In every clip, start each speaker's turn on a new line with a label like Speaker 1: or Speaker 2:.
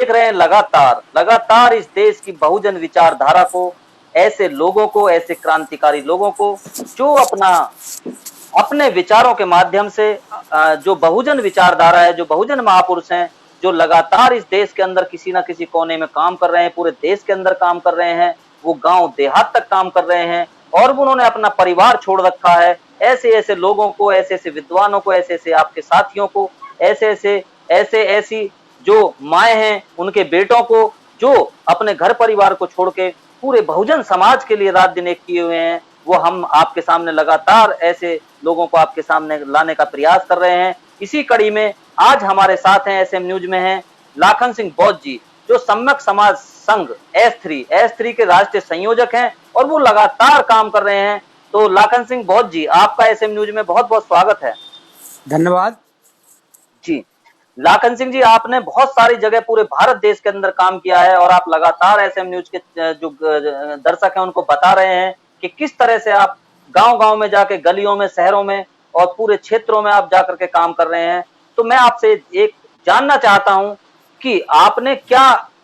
Speaker 1: देख रहे हैं लगातार लगातार इस देश की बहुजन विचारधारा को, ऐसे लोगों को, ऐसे क्रांतिकारी लोगों को जो अपने विचारों के माध्यम से जो बहुजन विचारधारा है, जो बहुजन महापुरुष हैं, जो लगातार इस देश के अंदर किसी ना किसी कोने में काम कर रहे हैं, पूरे देश के अंदर काम कर रहे हैं, वो गांव देहात तक काम कर रहे हैं और उन्होंने अपना परिवार छोड़ रखा है। ऐसे ऐसे लोगों को, ऐसे ऐसे विद्वानों को, ऐसे ऐसे आपके साथियों को, ऐसे ऐसी जो माए हैं उनके बेटों को, जो अपने घर परिवार को छोड़ के पूरे बहुजन समाज के लिए रात दिन एक किए हुए हैं, वो हम आपके सामने लगातार ऐसे लोगों को आपके सामने लाने का प्रयास कर रहे हैं। इसी कड़ी में आज हमारे साथ हैं, एसएम न्यूज में हैं लाखन सिंह बौद्ध जी, जो सम्यक समाज संघ एस3 के राष्ट्रीय संयोजक हैं और वो लगातार काम कर रहे हैं। तो लाखन सिंह बौद्ध जी, आपका एसएम न्यूज में बहुत बहुत स्वागत है।
Speaker 2: धन्यवाद
Speaker 1: जी। लाखन सिंह जी, आपने बहुत सारी जगह पूरे भारत देश के अंदर काम किया है और आप लगातार एसएम न्यूज के जो दर्शक हैं उनको बता रहे हैं कि किस तरह से आप गांव-गांव में जाके, गलियों में, शहरों में और पूरे क्षेत्रों में आप जाकर के काम कर रहे हैं। तो मैं आपसे एक जानना चाहता हूं कि आपने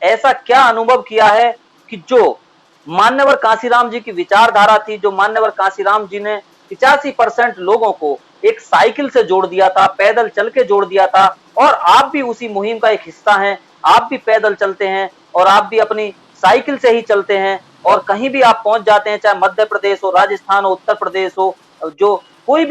Speaker 1: ऐसा क्या अनुभव किया है कि जो मान्यवर कांशीराम जी की विचारधारा थी, जो मान्यवर कांशीराम जी ने 85% लोगों को एक साइकिल से जोड़ दिया था, पैदल चल के जोड़ दिया था, और आप भी उसी मुहिम का एक हिस्सा हैं। आप भी पैदल चलते हैं और आप भी अपनी साइकिल से ही चलते हैं और कहीं भी आप पहुंच जाते हैं, चाहे मध्य प्रदेश हो, राजस्थान हो, उत्तर प्रदेश हो, जो कोई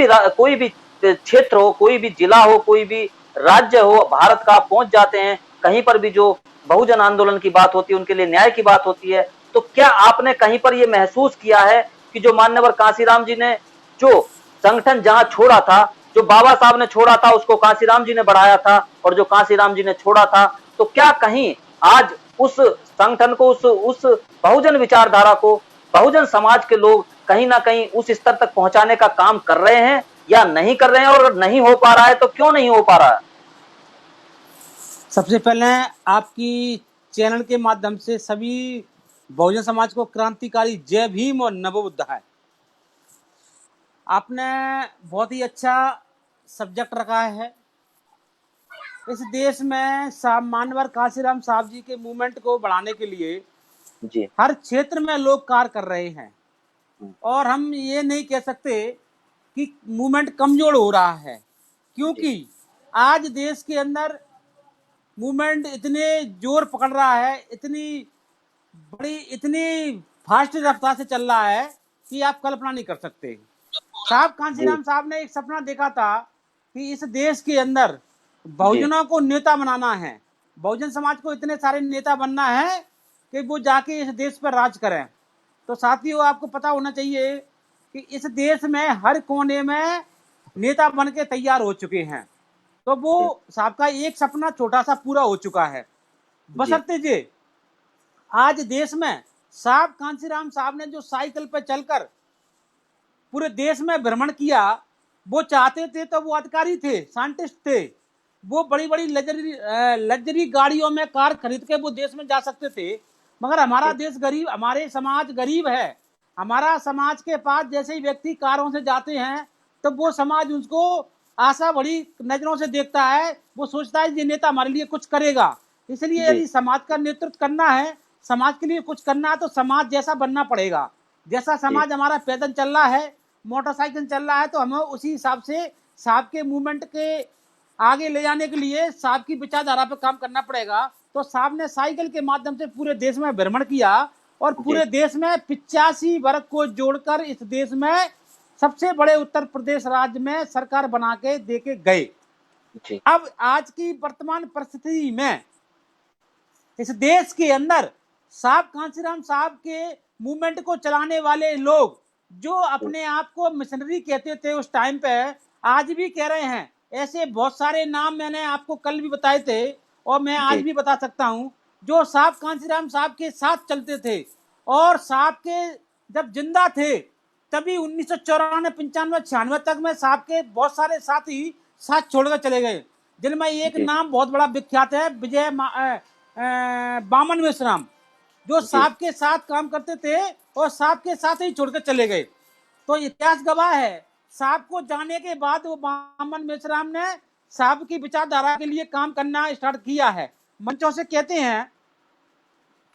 Speaker 1: भी क्षेत्र हो, कोई भी जिला हो, कोई भी राज्य हो भारत का, आप पहुंच जाते हैं। कहीं पर भी जो बहुजन आंदोलन की बात होती है, उनके लिए न्याय की बात होती है, तो क्या आपने कहीं पर यह महसूस किया है कि जो मान्यवर कांशीराम जी ने जो संगठन जहां छोड़ा था, जो बाबा साहब ने छोड़ा था, उसको कांशीराम जी ने बढ़ाया था, और जो कांशीराम जी ने छोड़ा था, तो क्या कहीं आज उस संगठन को, उस बहुजन विचारधारा को बहुजन समाज के लोग कहीं ना कहीं उस स्तर तक पहुंचाने का काम कर रहे हैं या नहीं कर रहे हैं? और नहीं हो पा रहा है तो क्यों नहीं हो पा रहा है?
Speaker 2: सबसे पहले आपकी चैनल के माध्यम से सभी बहुजन समाज को क्रांतिकारी जय भीम और नवोदय। आपने बहुत ही अच्छा सब्जेक्ट रखा है। इस देश में मानवर कांशीराम साहब जी के मूवमेंट को बढ़ाने के लिए
Speaker 1: जी।
Speaker 2: हर क्षेत्र में लोग कार्य कर रहे हैं और हम ये नहीं कह सकते कि मूवमेंट कमजोर हो रहा है, क्योंकि आज देश के अंदर मूवमेंट इतने जोर पकड़ रहा है, इतनी फास्ट रफ्तार से चल रहा है कि आप कल्पना नहीं कर सकते। साहब कांशीराम साहब ने एक सपना देखा था कि इस देश के अंदर बहुजनों को नेता बनाना है, बहुजन समाज को इतने सारे नेता बनना है कि वो जाके इस देश पर राज करें। तो साथियों, आपको पता होना चाहिए कि इस देश में हर कोने में नेता बन के तैयार हो चुके हैं। तो वो साहब का एक सपना छोटा सा पूरा हो चुका है। बशर्ते जे आज देश में साहब कांशीराम साहब ने जो साइकिल पर चलकर पूरे देश में भ्रमण किया, वो चाहते थे तो वो अधिकारी थे, साइंटिस्ट थे, वो बड़ी बड़ी लग्जरी गाड़ियों में कार खरीद के वो देश में जा सकते थे। मगर हमारा देश गरीब, हमारे समाज गरीब है। हमारा समाज के पास जैसे ही व्यक्ति कारों से जाते हैं तो वो समाज उसको आशा बड़ी नजरों से देखता है, वो सोचता है ये नेता हमारे लिए कुछ करेगा। इसलिए यदि समाज का नेतृत्व करना है, समाज के लिए कुछ करना है, तो समाज जैसा बनना पड़ेगा। जैसा समाज हमारा पैदल चल रहा है, मोटरसाइकिल चल रहा है, तो हमें उसी हिसाब से साहब के मूवमेंट के आगे ले जाने के लिए साहब की विचारधारा पर काम करना पड़ेगा। तो साहब ने साइकिल के माध्यम से पूरे देश में भ्रमण किया और पूरे देश में 85 वर्ग को जोड़कर इस देश में सबसे बड़े उत्तर प्रदेश राज्य में सरकार बना के दे के गए। अब आज की वर्तमान परिस्थिति में इस देश के अंदर साहब कांशीराम साहब के मूवमेंट को चलाने वाले लोग जो अपने आप को मिशनरी कहते थे उस टाइम पे, आज भी कह रहे हैं। ऐसे बहुत सारे नाम मैंने आपको कल भी बताए थे और मैं आज भी बता सकता हूं, जो साहब कांशीराम साहब के साथ चलते थे और साहब के जब जिंदा थे तभी 1994, 95, 96 तक में साहब के बहुत सारे साथी साथ छोड़कर चले गए, जिनमें एक नाम बहुत बड़ा विख्यात है, विजय बामन मेश्राम, जो साहब के साथ काम करते थे और साहब के साथ ही छोड़कर चले गए। तो इतिहास गवाह है, साहब को जाने के बाद वो बामन मेश्राम ने साहब की विचारधारा के लिए काम करना स्टार्ट किया है मंचों से कहते हैं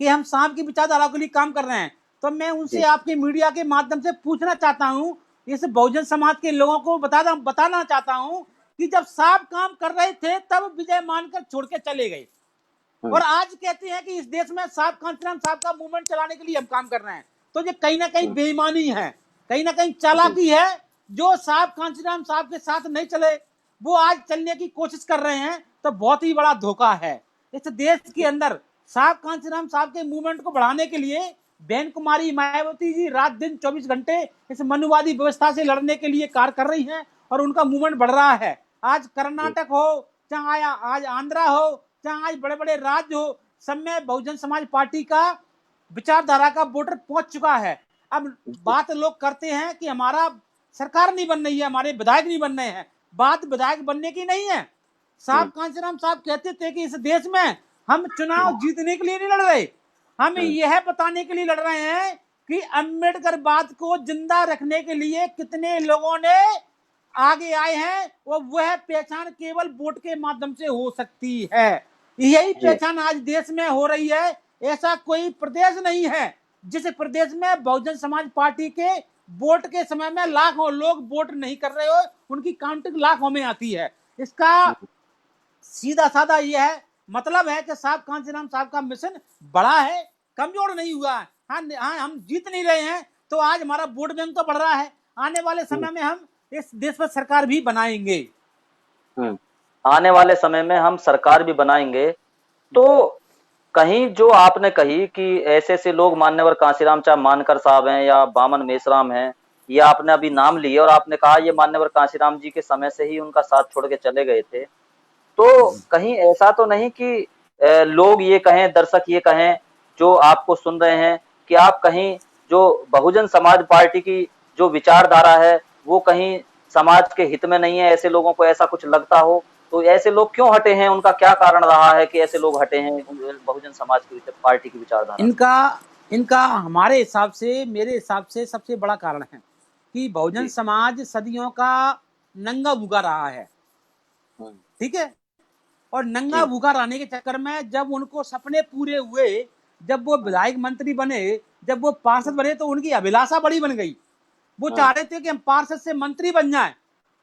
Speaker 2: कि हम सांप की विचारधारा के लिए काम कर रहे हैं, तो मैं उनसे
Speaker 1: जी
Speaker 2: आपके मीडिया के माध्यम से पूछना चाहता हूं, इस बहुजन समाज के लोगों को बताना चाहता हूं कि जब सांप काम कर रहे थे तब विजय मानकर छोड़ के चले गए, और आज कहते हैं कि इस देश में साहब कांचीराम साहब का मूवमेंट चलाने के लिए हम काम कर रहे हैं। तो ये कहीं ना कहीं बेईमानी है, कहीं ना कहीं
Speaker 1: जी
Speaker 2: चालाकी है। जो साहब कांचीराम साहब के साथ नहीं चले वो आज चलने की कोशिश कर रहे हैं, तो बहुत ही बड़ा धोखा है इस देश के अंदर। साहब कांचीराम साहब के मूवमेंट को बढ़ाने के लिए बहन कुमारी मायावती जी रात दिन 24 घंटे इस मनुवादी व्यवस्था से लड़ने के लिए कार्य कर रही हैं, और उनका मूवमेंट बढ़ रहा है। आज कर्नाटक हो, चाहे आज आंध्रा हो, चाहे आज बड़े बड़े राज्य हो, सब में बहुजन समाज पार्टी का विचारधारा का वोटर पहुंच चुका है। अब बात लोग करते हैं कि हमारा सरकार नहीं बन रही है, हमारे विधायक नहीं बन रहे हैं। बात विधायक बनने की नहीं है। साहब कांचीराम साहब कहते थे कि इस देश में हम चुनाव जीतने के लिए नहीं लड़ रहे, हम यह बताने के लिए लड़ रहे हैं कि अम्बेडकर बात को जिंदा रखने के लिए कितने लोगों ने आगे आए हैं, और वह पहचान केवल वोट के माध्यम से हो सकती है। यही पहचान आज देश में हो रही है। ऐसा कोई प्रदेश नहीं है जिस प्रदेश में बहुजन समाज पार्टी के वोट के समय में लाखों लोग वोट नहीं कर रहे हो, उनकी काउंटिंग लाखों में आती है। इसका सीधा साधा यह है, मतलब है कि साहब कांचीराम साहब का मिशन बड़ा है, कमजोर नहीं हुआ है। हाँ, हम जीत नहीं रहे हैं तो आज हमारा वोट बैंक तो बढ़ रहा है। आने वाले समय में हम इस देश पर सरकार भी बनाएंगे।
Speaker 1: आने वाले समय में हम सरकार भी बनाएंगे। तो कहीं जो आपने कही कि ऐसे ऐसे लोग मान्यवर कांशीराम चाहे मानकर साहब हैं या बामन मेश्राम हैं, ये आपने अभी नाम लिए और आपने कहा ये मान्यवर कांशीराम जी के समय से ही उनका साथ छोड़ के चले गए थे। तो कहीं ऐसा तो नहीं कि लोग ये कहें, दर्शक ये कहें जो आपको सुन रहे हैं कि आप कहीं जो बहुजन समाज पार्टी की जो विचारधारा है वो कहीं समाज के हित में नहीं है, ऐसे लोगों को ऐसा कुछ लगता हो? तो ऐसे लोग क्यों हटे हैं, उनका क्या कारण रहा है कि ऐसे लोग हटे हैं बहुजन समाज की पार्टी की विचारधारा?
Speaker 2: इनका हमारे हिसाब से, मेरे हिसाब से सबसे बड़ा कारण है कि बहुजन समाज सदियों का नंगा भूखा रहा है, ठीक है। और नंगा भूखा रहने के चक्कर में जब उनको सपने पूरे हुए, जब वो विधायक मंत्री बने, जब वो पार्षद बने, तो उनकी अभिलाषा बड़ी बन गई। वो चाह रहे थे कि हम पार्षद से मंत्री बन जाएं।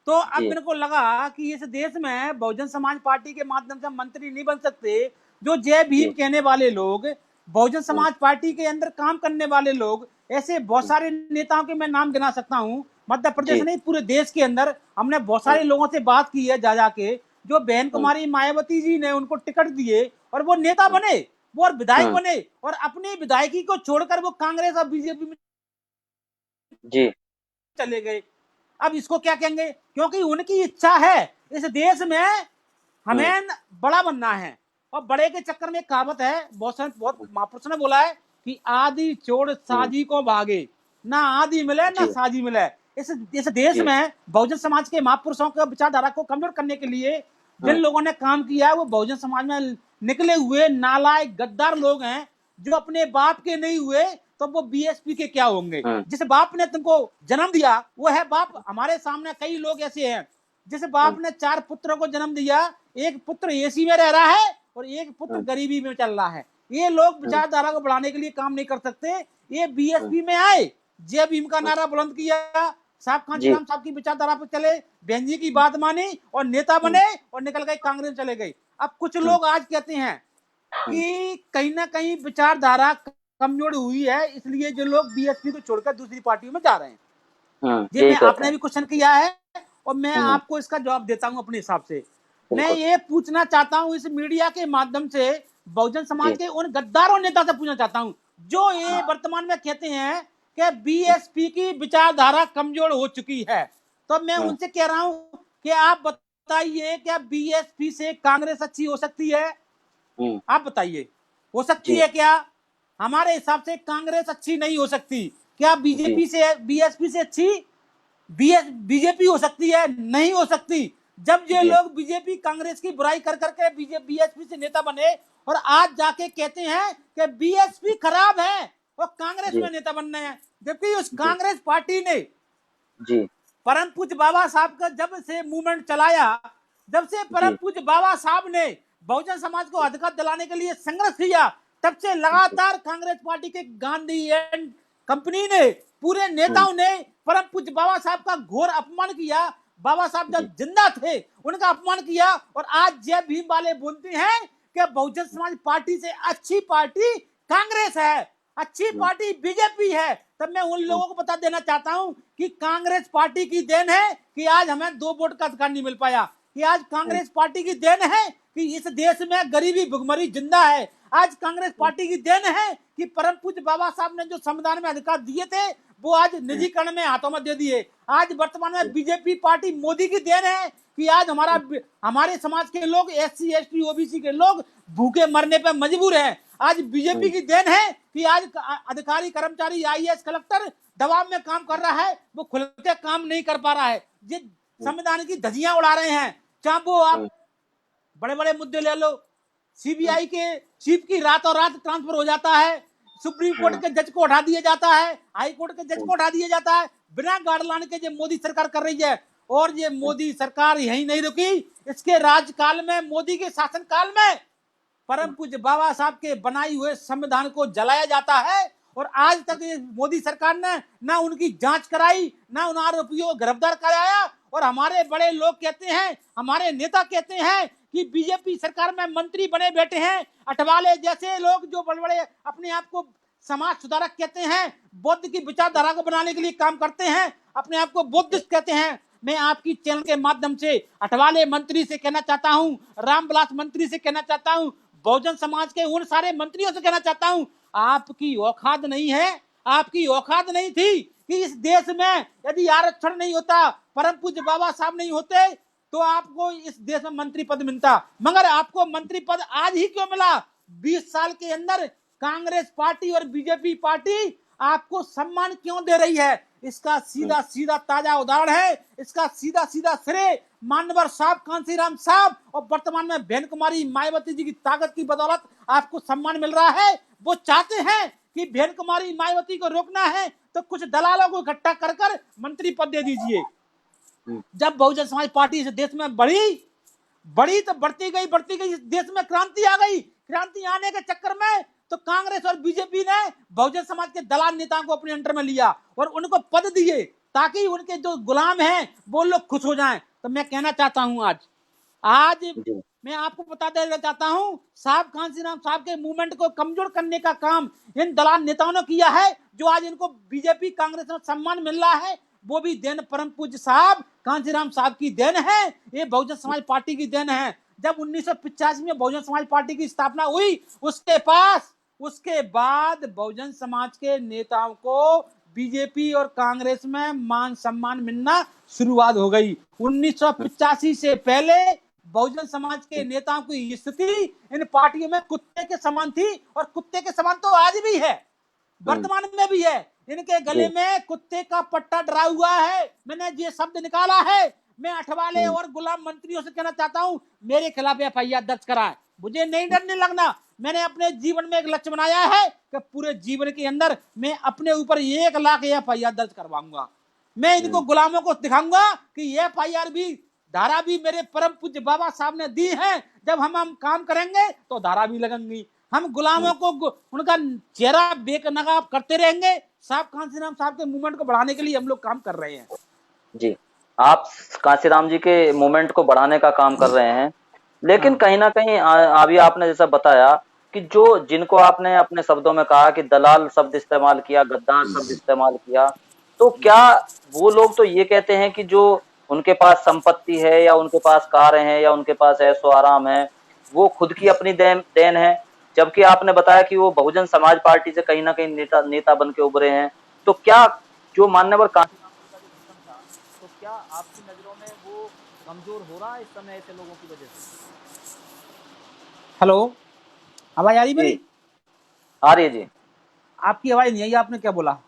Speaker 2: तो अब मेरे को लगा कि इस देश में बहुजन समाज पार्टी के माध्यम से मंत्री नहीं बन सकते। जो जय भीम कहने वाले लोग, बहुजन समाज पार्टी के अंदर काम करने वाले लोग, ऐसे बहुत सारे नेताओं के मैं नाम गिना सकता हूँ। मध्य प्रदेश नहीं, पूरे देश के अंदर हमने बहुत सारे लोगों से बात की है, जा जाके जो बहन कुमारी मायावती जी ने उनको टिकट दिए और वो नेता बने, वो और विधायक बने, और अपनी विधायकी को छोड़कर वो कांग्रेस और बीजेपी में चले गए। अब इसको क्या कहेंगे? क्योंकि उनकी इच्छा है इस देश में हमें बड़ा बनना है, और बड़े के चक्कर में कहावत है, बहुत महापुरुष ने बोला है कि आदि छोड़ साजी को भागे, ना आदि मिले ना साजी मिले। इस देश में बहुजन समाज के महापुरुषों के विचारधारा को कमजोर करने के लिए जिन लोगों ने काम किया है वो बहुजन समाज में निकले हुए नालायक गद्दार लोग हैं। जो अपने बाप के नहीं हुए तो वो बीएसपी के क्या होंगे? जिस बाप ने तुमको जन्म दिया वो है बाप। हमारे सामने कई लोग ऐसे हैं जिस बाप ने 4 पुत्रों को जन्म दिया, एक पुत्र एसी में रह रहा है और एक पुत्र गरीबी में चल रहा है। ये लोग विचारधारा को बढ़ाने के लिए काम नहीं कर सकते। ये बीएसपी में आए, जय भीम का नारा बुलंद किया, साहब कांचीराम साहब की विचारधारा पे चले, बहन जी की बात मानी और नेता बने और निकल गए, कांग्रेस चले गए। अब कुछ लोग आज कहते हैं कि कहीं ना कहीं विचारधारा कमजोर हुई है, इसलिए जो लोग बीएसपी को छोड़कर दूसरी पार्टियों में जा रहे हैं। ये मैं आपने भी क्वेश्चन किया है और मैं आपको इसका जवाब देता हूं अपने हिसाब से। मैं ये पूछना चाहता हूं इस मीडिया के माध्यम से बहुजन समाज के उन गद्दारों नेता से पूछना चाहता हूं जो ये वर्तमान में कहते हैं कि बीएसपी की विचारधारा कमजोर हो चुकी है। तो मैं उनसे कह रहा हूं कि आप बताइए क्या बीएसपी से कांग्रेस अच्छी हो सकती है? आप बताइए, हो सकती है क्या? हमारे हिसाब से कांग्रेस अच्छी नहीं हो सकती। क्या बीजेपी से, बीएसपी से अच्छी बीजेपी हो सकती है? नहीं हो सकती। जब ये लोग बीजेपी कांग्रेस की बुराई कर करके बीएसपी से नेता बने और आज जाके कहते हैं कि बीएसपी खराब है और कांग्रेस में नेता बनने हैं, जबकि उस कांग्रेस पार्टी ने परम पूज्य बाबा साहब का जब से मूवमेंट चलाया, जब से परम पूज्य बाबा साहब ने बहुजन समाज को अधिकार दिलाने के लिए संघर्ष किया, तब से लगातार कांग्रेस पार्टी के गांधी एंड कंपनी ने, पूरे नेताओं ने परम पूज्य बाबा साहब का घोर अपमान किया। बाबा साहब जब जिंदा थे उनका अपमान किया, और आज जय भीम वाले बोलते हैं कि बहुजन समाज पार्टी से अच्छी पार्टी कांग्रेस है, अच्छी पार्टी बीजेपी है। तब मैं उन लोगों को बता देना चाहता हूं कि कांग्रेस पार्टी की देन है कि आज हमें 2 वोट का अधिकार नहीं मिल पाया, कि आज कांग्रेस पार्टी की देन है कि इस देश में गरीबी भुखमरी जिंदा है। आज कांग्रेस पार्टी की देन है कि परम पूज्य बाबा साहब ने जो संविधान में अधिकार दिए थे वो आज निजीकरण में हाथों में दे दिए। आज वर्तमान में बीजेपी पार्टी मोदी की देन है कि आज हमारे समाज के लोग, SC ST OBC के लोग भूखे मरने पर मजबूर हैं। आज बीजेपी की देन है कि आज अधिकारी कर्मचारी IAS कलेक्टर दबाव में काम कर रहा है, वो खुल के काम नहीं कर पा रहा है, ये संविधान की धज्जियां उड़ा रहे हैं। चाहे वो आप बड़े बड़े मुद्दे ले लो, CBI के चीफ की रातों रात ट्रांसफर हो जाता है, सुप्रीम कोर्ट के जज को हटा दिया जाता है, हाई कोर्ट के जज को हटा दिया जाता है, बिना गाइडलाइन के जो मोदी सरकार कर रही है। और ये मोदी सरकार यही नहीं रुकी, इसके राजकाल में, मोदी के शासनकाल में परम पूज्य बाबा साहब के बनाई हुए संविधान को जलाया जाता है। और आज तक मोदी सरकार ने ना उनकी जांच कराई, ना उन आरोपियों को गिरफ्तार कराया। और हमारे बड़े लोग कहते हैं, हमारे नेता कहते हैं कि बीजेपी सरकार में मंत्री बने बैठे हैं अठवाले जैसे लोग, जो बड़े बड़े अपने आप को समाज सुधारक कहते हैं, बुद्ध की विचारधारा को बनाने के लिए काम करते हैं, अपने आप को बुद्धिस्ट कहते हैं। मैं आपकी चैनल के माध्यम से अठवाले मंत्री से कहना चाहता हूं, रामविलास मंत्री से कहना चाहता हूं, बहुजन समाज के उन सारे मंत्रियों से कहना चाहता हूं, आपकी औकात नहीं है, आपकी औकात नहीं थी कि इस देश में यदि आरक्षण नहीं होता, परम पूज्य बाबा साहब नहीं होते, तो आपको इस देश में मंत्री पद मिलता। मगर आपको मंत्री पद आज ही क्यों मिला? 20 साल के अंदर कांग्रेस पार्टी और बीजेपी पार्टी आपको सम्मान क्यों दे रही है? इसका सीधा सीधा ताजा उदाहरण है, इसका सीधा सीधा श्रेय मान्यवर साहब, कांशीराम साहब और वर्तमान में बहन कुमारी मायावती जी की ताकत की बदौलत आपको सम्मान मिल रहा है। वो चाहते हैं कि बहन कुमारी मायावती को रोकना है तो कुछ दलालों को इकट्ठा कर कर मंत्री पद दे दीजिए। जब बहुजन समाज पार्टी इस देश में बढ़ी तो बढ़ती गई, इस देश में क्रांति आ गई। क्रांति आने के चक्कर में तो कांग्रेस और बीजेपी ने बहुजन समाज के दलाल नेताओं को अपने अंडर में लिया और उनको पद दिए ताकि उनके जो गुलाम हैं वो लोग खुश हो जाएं। तो मैं कहना चाहता हूं, आज मैं आपको बता देना चाहता हूं, साहब कांशीराम साहब के मूवमेंट को कमजोर करने का काम इन दलाल नेताओं ने किया है। जो आज इनको बीजेपी कांग्रेस में सम्मान मिल रहा है वो भी देन परम पूज्य साहब कांशीराम साहब की देन है, ये बहुजन समाज पार्टी की देन है। जब 1985 में बहुजन समाज पार्टी की स्थापना हुई, उसके बाद बहुजन समाज के नेताओं को बीजेपी और कांग्रेस में मान सम्मान मिलना शुरुआत हो गई। 1985 से पहले बहुजन समाज के नेताओं की स्थिति इन पार्टियों में कुत्ते के समान थी, और कुत्ते के समान तो आज भी है, वर्तमान में भी है। इनके गले में कुत्ते का पट्टा डरा हुआ है। मैंने ये शब्द निकाला है। मैं अठवाले और गुलाम मंत्रियों से कहना चाहता हूं, मेरे खिलाफ FIR दर्ज कराएं, मुझे नहीं डरने लगना। मैंने अपने जीवन में एक लक्ष्य बनाया है कि पूरे जीवन के अंदर मैं अपने ऊपर 1 लाख FIR दर्ज करवाऊंगा। मैं इनको गुलामों को दिखाऊंगा कि FIR भी, धारा भी मेरे परम पूज्य बाबा साहब ने दी है। जब हम काम करेंगे तो धारा भी लगेंगी। हम गुलामों को उनका चेहरा बेनकाब करते रहेंगे। साहब कांशीराम साहब के मूवमेंट को बढ़ाने के लिए हम लोग काम कर रहे हैं।
Speaker 1: जी, आप कांशीराम जी के मूवमेंट को बढ़ाने का काम कर रहे हैं, लेकिन कहीं ना कहीं अभी आपने जैसा बताया कि जिनको आपने अपने शब्दों में कहा कि दलाल शब्द इस्तेमाल किया, गद्दार शब्द इस्तेमाल किया, तो क्या वो लोग तो ये कहते हैं कि जो उनके पास संपत्ति है या उनके पास कारें हैं या उनके पास ऐशो आराम है वो खुद की अपनी देन है, जबकि आपने बताया कि वो बहुजन समाज पार्टी से कहीं ना कहीं नेता बन के उभरे हैं। तो क्या जो मान्यवर कांशीराम जी का जो विजन था, तो क्या आपकी नजरों में वो कमजोर हो रहा है इस समय ऐसे लोगों की वजह से?
Speaker 2: हेलो, आवाज आ रही मेरी?
Speaker 1: आ रही है जी।
Speaker 2: आपकी आवाज नहीं आई, आपने क्या बोला?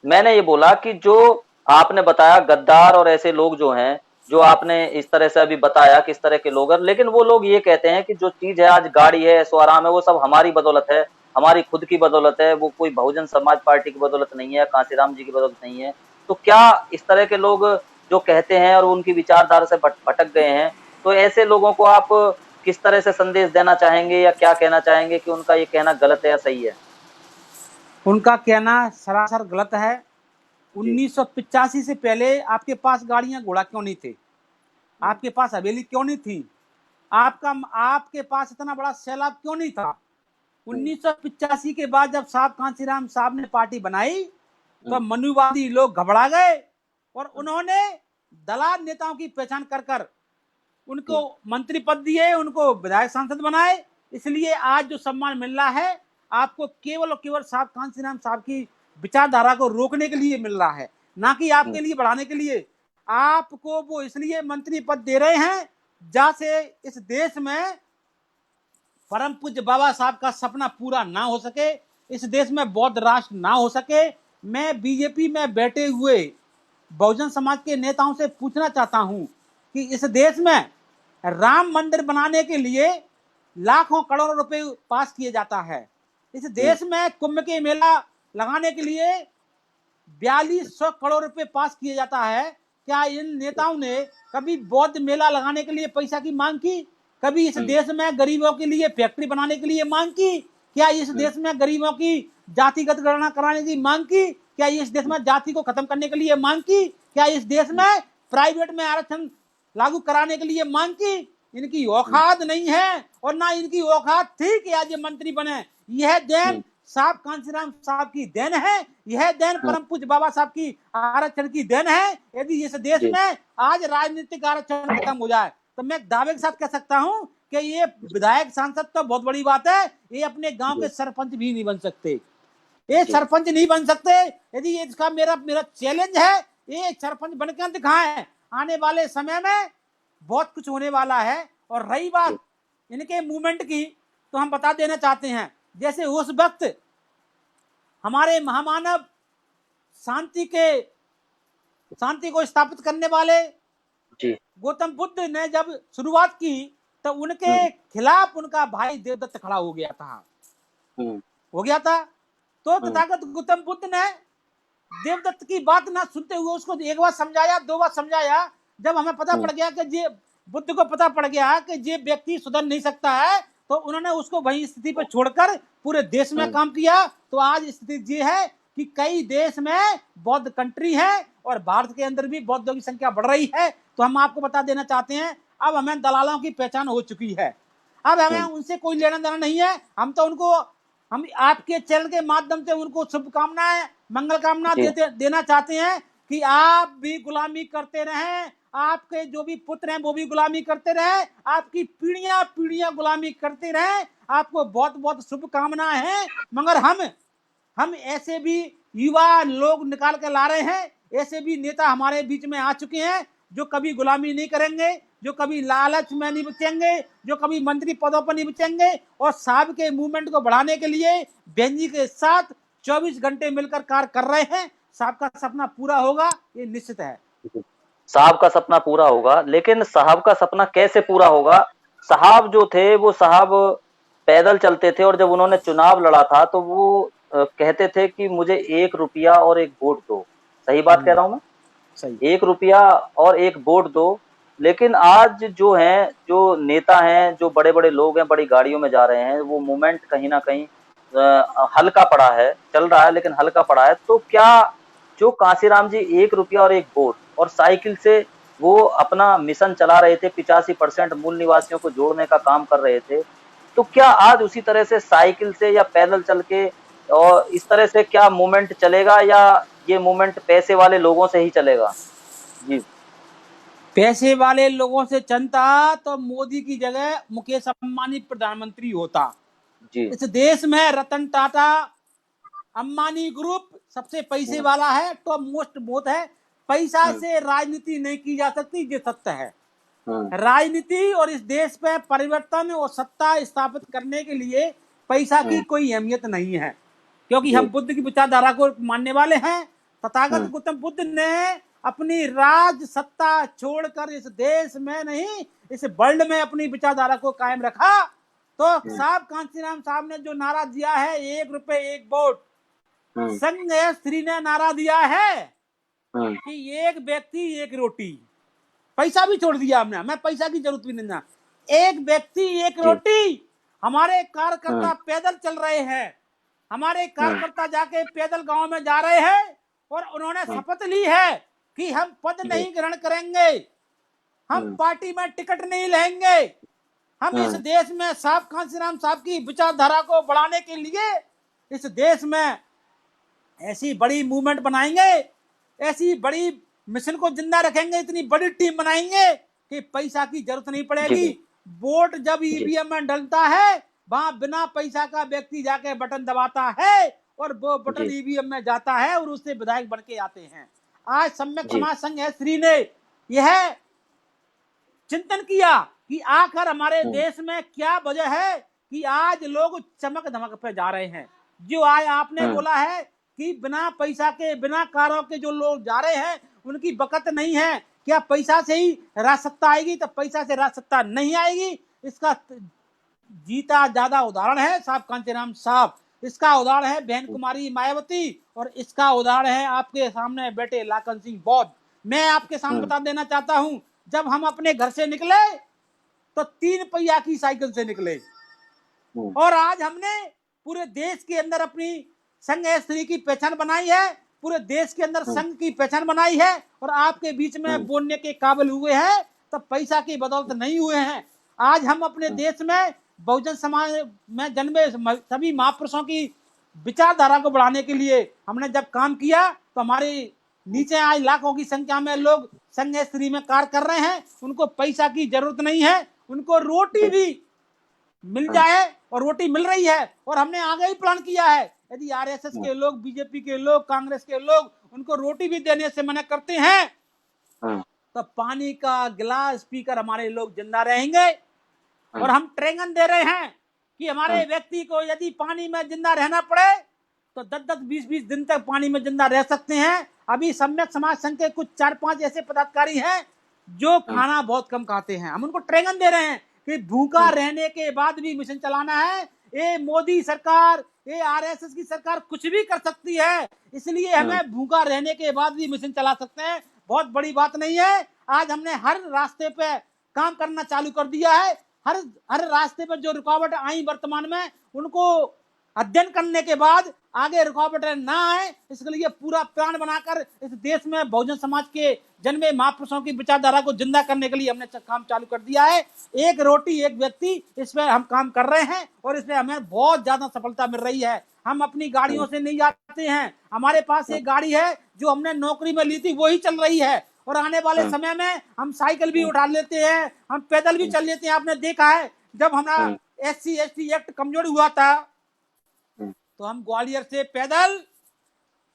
Speaker 1: मैंने ये बोला कि जो आपने बताया गद्दार और ऐसे लोग जो हैं, जो आपने इस तरह से अभी बताया किस तरह के लोग हैं, लेकिन वो लोग ये कहते हैं कि जो चीज है, आज गाड़ी है, ऐशो आराम है, वो सब हमारी बदौलत है, हमारी खुद की बदौलत है, वो कोई बहुजन समाज पार्टी की बदौलत नहीं है, कांशीराम जी की बदौलत नहीं है। तो क्या इस तरह के लोग जो कहते हैं और उनकी विचारधारा से भटक गए हैं, तो ऐसे लोगों को आप किस तरह से संदेश देना चाहेंगे या क्या कहना चाहेंगे कि उनका ये कहना गलत है या सही है?
Speaker 2: उनका कहना सरासर गलत है।
Speaker 1: जी
Speaker 2: 1985 से पहले आपके पास गाड़ियां घोड़ा क्यों नहीं थे? आपके पास हवेली क्यों नहीं थी? आपके पास इतना बड़ा सैलाब क्यों नहीं था? 1985 के बाद जब साहब कांशीराम साहब ने पार्टी बनाई तो मनुवादी लोग घबरा गए और उन्होंने दलाल नेताओं की पहचान कर कर उनको मंत्री पद दिए, उनको विधायक सांसद बनाए। इसलिए आज जो सम्मान मिल रहा है आपको केवल और केवल साहब कांशीराम साहब की विचारधारा को रोकने के लिए मिल रहा है, ना कि आपके लिए बढ़ाने के लिए। आपको वो इसलिए मंत्री पद दे रहे हैं जहां से इस देश में परम पूज्य बाबा साहब का सपना पूरा ना हो सके, इस देश में बौद्ध राष्ट्र ना हो सके। मैं बीजेपी में बैठे हुए बहुजन समाज के नेताओं से पूछना चाहता हूं कि इस देश में राम मंदिर बनाने के लिए लाखों करोड़ों रुपए पास किए जाता है। इस देश में कुंभ के मेला लगाने के लिए 4200 करोड़ रुपए पास किए जाता है। क्या इन नेताओं ने कभी बौद्ध मेला लगाने के लिए पैसा की मांग की? कभी इस देश में गरीबों के लिए फैक्ट्री बनाने के लिए मांग की? क्या इस देश में गरीबों की जातिगत गणना कराने की मांग की? क्या इस देश में जाति को खत्म करने के लिए मांग की? क्या इस देश में प्राइवेट में आरक्षण लागू कराने के लिए मांग की? इनकी औकात नहीं है और ना इनकी औकात थी कि आज ये मंत्री बने। यह देन साहब कांशीराम साहब की देन है, यह देन परम पूज्य बाबा साहब की आरक्षण की देन है। यदि इस देश में आज राजनीतिक आरक्षण खत्म हो जाए तो मैं दावे के साथ कह सकता हूं कि ये विधायक सांसद तो बहुत बड़ी बात है, ये अपने गांव के सरपंच भी नहीं बन सकते। ये सरपंच नहीं बन सकते। यदि इसका मेरा चैलेंज है, ये सरपंच बनकर दिखाएं। आने वाले समय में बहुत कुछ होने वाला है। और रही बात इनके मूवमेंट की, तो हम बता देना चाहते हैं, जैसे उस वक्त हमारे महामानव शांति को स्थापित करने वाले गौतम बुद्ध ने जब शुरुआत की तो उनके खिलाफ उनका भाई देवदत्त खड़ा हो गया था। तो तथागत गौतम बुद्ध ने देवदत्त की बात ना सुनते हुए उसको एक बार समझाया, 2 बार समझाया। जब हमें पता पड़ गया कि ये बुद्ध को पता पड़ गया कि ये व्यक्ति सुधर नहीं सकता है, तो उन्होंने उसको वही स्थिति पर छोड़कर पूरे देश में काम किया। तो आज स्थिति ये है कि कई देश में बौद्ध कंट्री है और भारत के अंदर भी बौद्धों की संख्या बढ़ रही है। तो हम आपको बता देना चाहते हैं, अब हमें दलालों की पहचान हो चुकी है। अब हमें उनसे कोई लेना देना नहीं है। हम आपके चैनल के माध्यम से उनको शुभकामनाएं, मंगल कामना देना चाहते हैं कि आप भी गुलामी करते रहें, आपके जो भी पुत्र हैं वो भी गुलामी करते रहे, आपकी पीढ़ियां गुलामी करते रहे। आपको बहुत बहुत शुभकामनाएं हैं। मगर हम ऐसे भी युवा लोग निकाल के ला रहे हैं, ऐसे भी नेता हमारे बीच में आ चुके हैं जो कभी गुलामी नहीं करेंगे, जो कभी लालच में नहीं बचेंगे, जो कभी मंत्री पदों पर नहीं बचेंगे और साहब के मूवमेंट को बढ़ाने के लिए बेंजी के साथ 24 घंटे मिलकर कार्य कर रहे हैं। साहब का सपना पूरा होगा, ये निश्चित है।
Speaker 1: साहब का सपना पूरा होगा, लेकिन साहब का सपना कैसे पूरा होगा? साहब जो थे वो साहब पैदल चलते थे और जब उन्होंने चुनाव लड़ा था तो वो कहते थे कि मुझे 1 रुपया और 1 वोट दो। सही बात कह रहा हूं मैं?
Speaker 2: सही।
Speaker 1: 1 रुपया और 1 वोट दो। लेकिन आज जो हैं, जो नेता हैं, जो बड़े बड़े लोग हैं, बड़ी गाड़ियों में जा रहे हैं, वो मूवमेंट कहीं ना कहीं हल्का पड़ा है, चल रहा है लेकिन हल्का पड़ा है। तो क्या जो कांशीराम जी 1 रुपया और 1 वोट और साइकिल से वो अपना मिशन चला रहे थे, 85% मूल निवासियों को जोड़ने का काम कर रहे थे, तो क्या आज उसी तरह से साइकिल से या पैदल चल के और इस तरह से क्या मूवमेंट चलेगा, या ये मूवमेंट पैसे वाले लोगों से ही चलेगा? जी,
Speaker 2: पैसे वाले लोगों से चलता तो मोदी की जगह मुकेश अंबानी प्रधानमंत्री होता।
Speaker 1: जी।
Speaker 2: इस देश में रतन टाटा अंबानी ग्रुप सबसे पैसे वाला है, टॉप मोस्ट बहुत है। पैसा से राजनीति नहीं की जा सकती, ये सत्य है। राजनीति और इस देश पे परिवर्तन और सत्ता स्थापित करने के लिए पैसा की कोई अहमियत नहीं है, क्योंकि हम बुद्ध की विचारधारा को मानने वाले हैं। तथागत गौतम बुद्ध ने अपनी राज सत्ता छोड़कर इस देश में नहीं, इस वर्ल्ड में अपनी विचारधारा को कायम रखा। तो साहब कांशीराम साहब ने जो नारा दिया है 1 रुपए 1 वोट, संघ स्त्री ने नारा दिया है कि 1 व्यक्ति 1 रोटी। पैसा भी छोड़ दिया हमने, हमें पैसा की जरूरत भी नहीं ना। एक व्यक्ति एक
Speaker 1: जी
Speaker 2: रोटी। हमारे कार्यकर्ता पैदल चल रहे हैं, हमारे कार्यकर्ता जाके पैदल गांव में जा रहे हैं और उन्होंने शपथ ली है कि हम पद
Speaker 1: जी
Speaker 2: नहीं ग्रहण करेंगे, हम पार्टी में टिकट नहीं लेंगे, हम इस देश में साहब कांशीराम साहब की विचारधारा को बढ़ाने के लिए इस देश में ऐसी बड़ी मूवमेंट बनाएंगे, ऐसी बड़ी मिशन को जिंदा रखेंगे, इतनी बड़ी टीम बनाएंगे कि पैसा की जरूरत नहीं पड़ेगी।
Speaker 1: जी
Speaker 2: वोट जब
Speaker 1: जी
Speaker 2: ईवीएम में डलता है, वहां बिना पैसा का व्यक्ति जाके बटन दबाता है और वो बटन
Speaker 1: जी
Speaker 2: ईवीएम में जाता है और उससे विधायक बन के आते हैं। आज सम्यक
Speaker 1: जी
Speaker 2: समाज संघ श्री ने यह चिंतन किया कि आखिर हमारे देश में क्या वजह है कि आज लोग चमक धमक पे जा रहे हैं। जो आज आपने बोला है कि बिना पैसा के, बिना कारों के जो लोग जा रहे हैं उनकी बकत नहीं है। क्या पैसा से ही राजसत्ता आएगी? तो पैसा से राजसत्ता नहीं आएगी। इसका जीता ज्यादा उदाहरण है साहब कांशीराम साहब, इसका उदाहरण है बहन कुमारी मायावती और इसका उदाहरण है आपके सामने बैठे लाखन सिंह बौद्ध। मैं आपके सामने बता देना चाहता हूं, जब हम अपने घर से निकले तो 3 पहिया की साइकिल से निकले और आज हमने पूरे देश के अंदर अपनी संघ स्त्री की पहचान बनाई है, पूरे देश के अंदर संघ की पहचान बनाई है और आपके बीच में बोलने के काबिल हुए हैं, तो पैसा की बदौलत नहीं हुए हैं। आज हम अपने देश में बहुजन समाज में जन्मे सभी महापुरुषों की विचारधारा को बढ़ाने के लिए हमने जब काम किया तो हमारे नीचे आज लाखों की संख्या में लोग संघ स्त्री में कार्य कर रहे हैं। उनको पैसा की जरूरत नहीं है, उनको रोटी भी मिल जाए और रोटी मिल रही है। और हमने आगे ही प्लान किया है, यदि आरएसएस के लोग, बीजेपी के लोग, कांग्रेस के लोग उनको रोटी भी देने से मना करते हैं तो पानी का गिलास पीकर हमारे लोग जिंदा रहेंगे। और हम ट्रेनिंग दे रहे हैं कि हमारे व्यक्ति को यदि पानी में जिंदा रहना पड़े तो 10-10, 20-20 दिन तक पानी में जिंदा रह सकते हैं। अभी सम्यक समाज संघ के कुछ 4-5 ऐसे पदाधिकारी हैं जो खाना बहुत कम खाते हैं। हम उनको ट्रेनिंग दे रहे हैं कि भूखा रहने के बाद भी मिशन चलाना है। ये मोदी सरकार, ये आरएसएस की सरकार कुछ भी कर सकती है, इसलिए हमें भूखा रहने के बाद भी मिशन चला सकते हैं। बहुत बड़ी बात नहीं है। आज हमने हर रास्ते पे काम करना चालू कर दिया है। हर रास्ते पर जो रुकावट आई वर्तमान में, उनको अध्ययन करने के बाद आगे रुकावटें ना आए, इसके लिए पूरा प्लान बनाकर इस देश में बहुजन समाज के जन्मे महापुरुषों की विचारधारा को जिंदा करने के लिए हमने काम चालू कर दिया है। एक रोटी एक व्यक्ति, इस पर हम काम कर रहे हैं और इसमें हमें बहुत ज्यादा सफलता मिल रही है। हम अपनी गाड़ियों से नहीं जाते हैं, हमारे पास एक गाड़ी है जो हमने नौकरी में ली थी, वही चल रही है। और आने वाले समय में हम साइकिल भी उठा लेते हैं, हम पैदल भी चल लेते हैं। आपने देखा है जब हमारा SC/ST एक्ट कमजोर हुआ था तो हम ग्वालियर से पैदल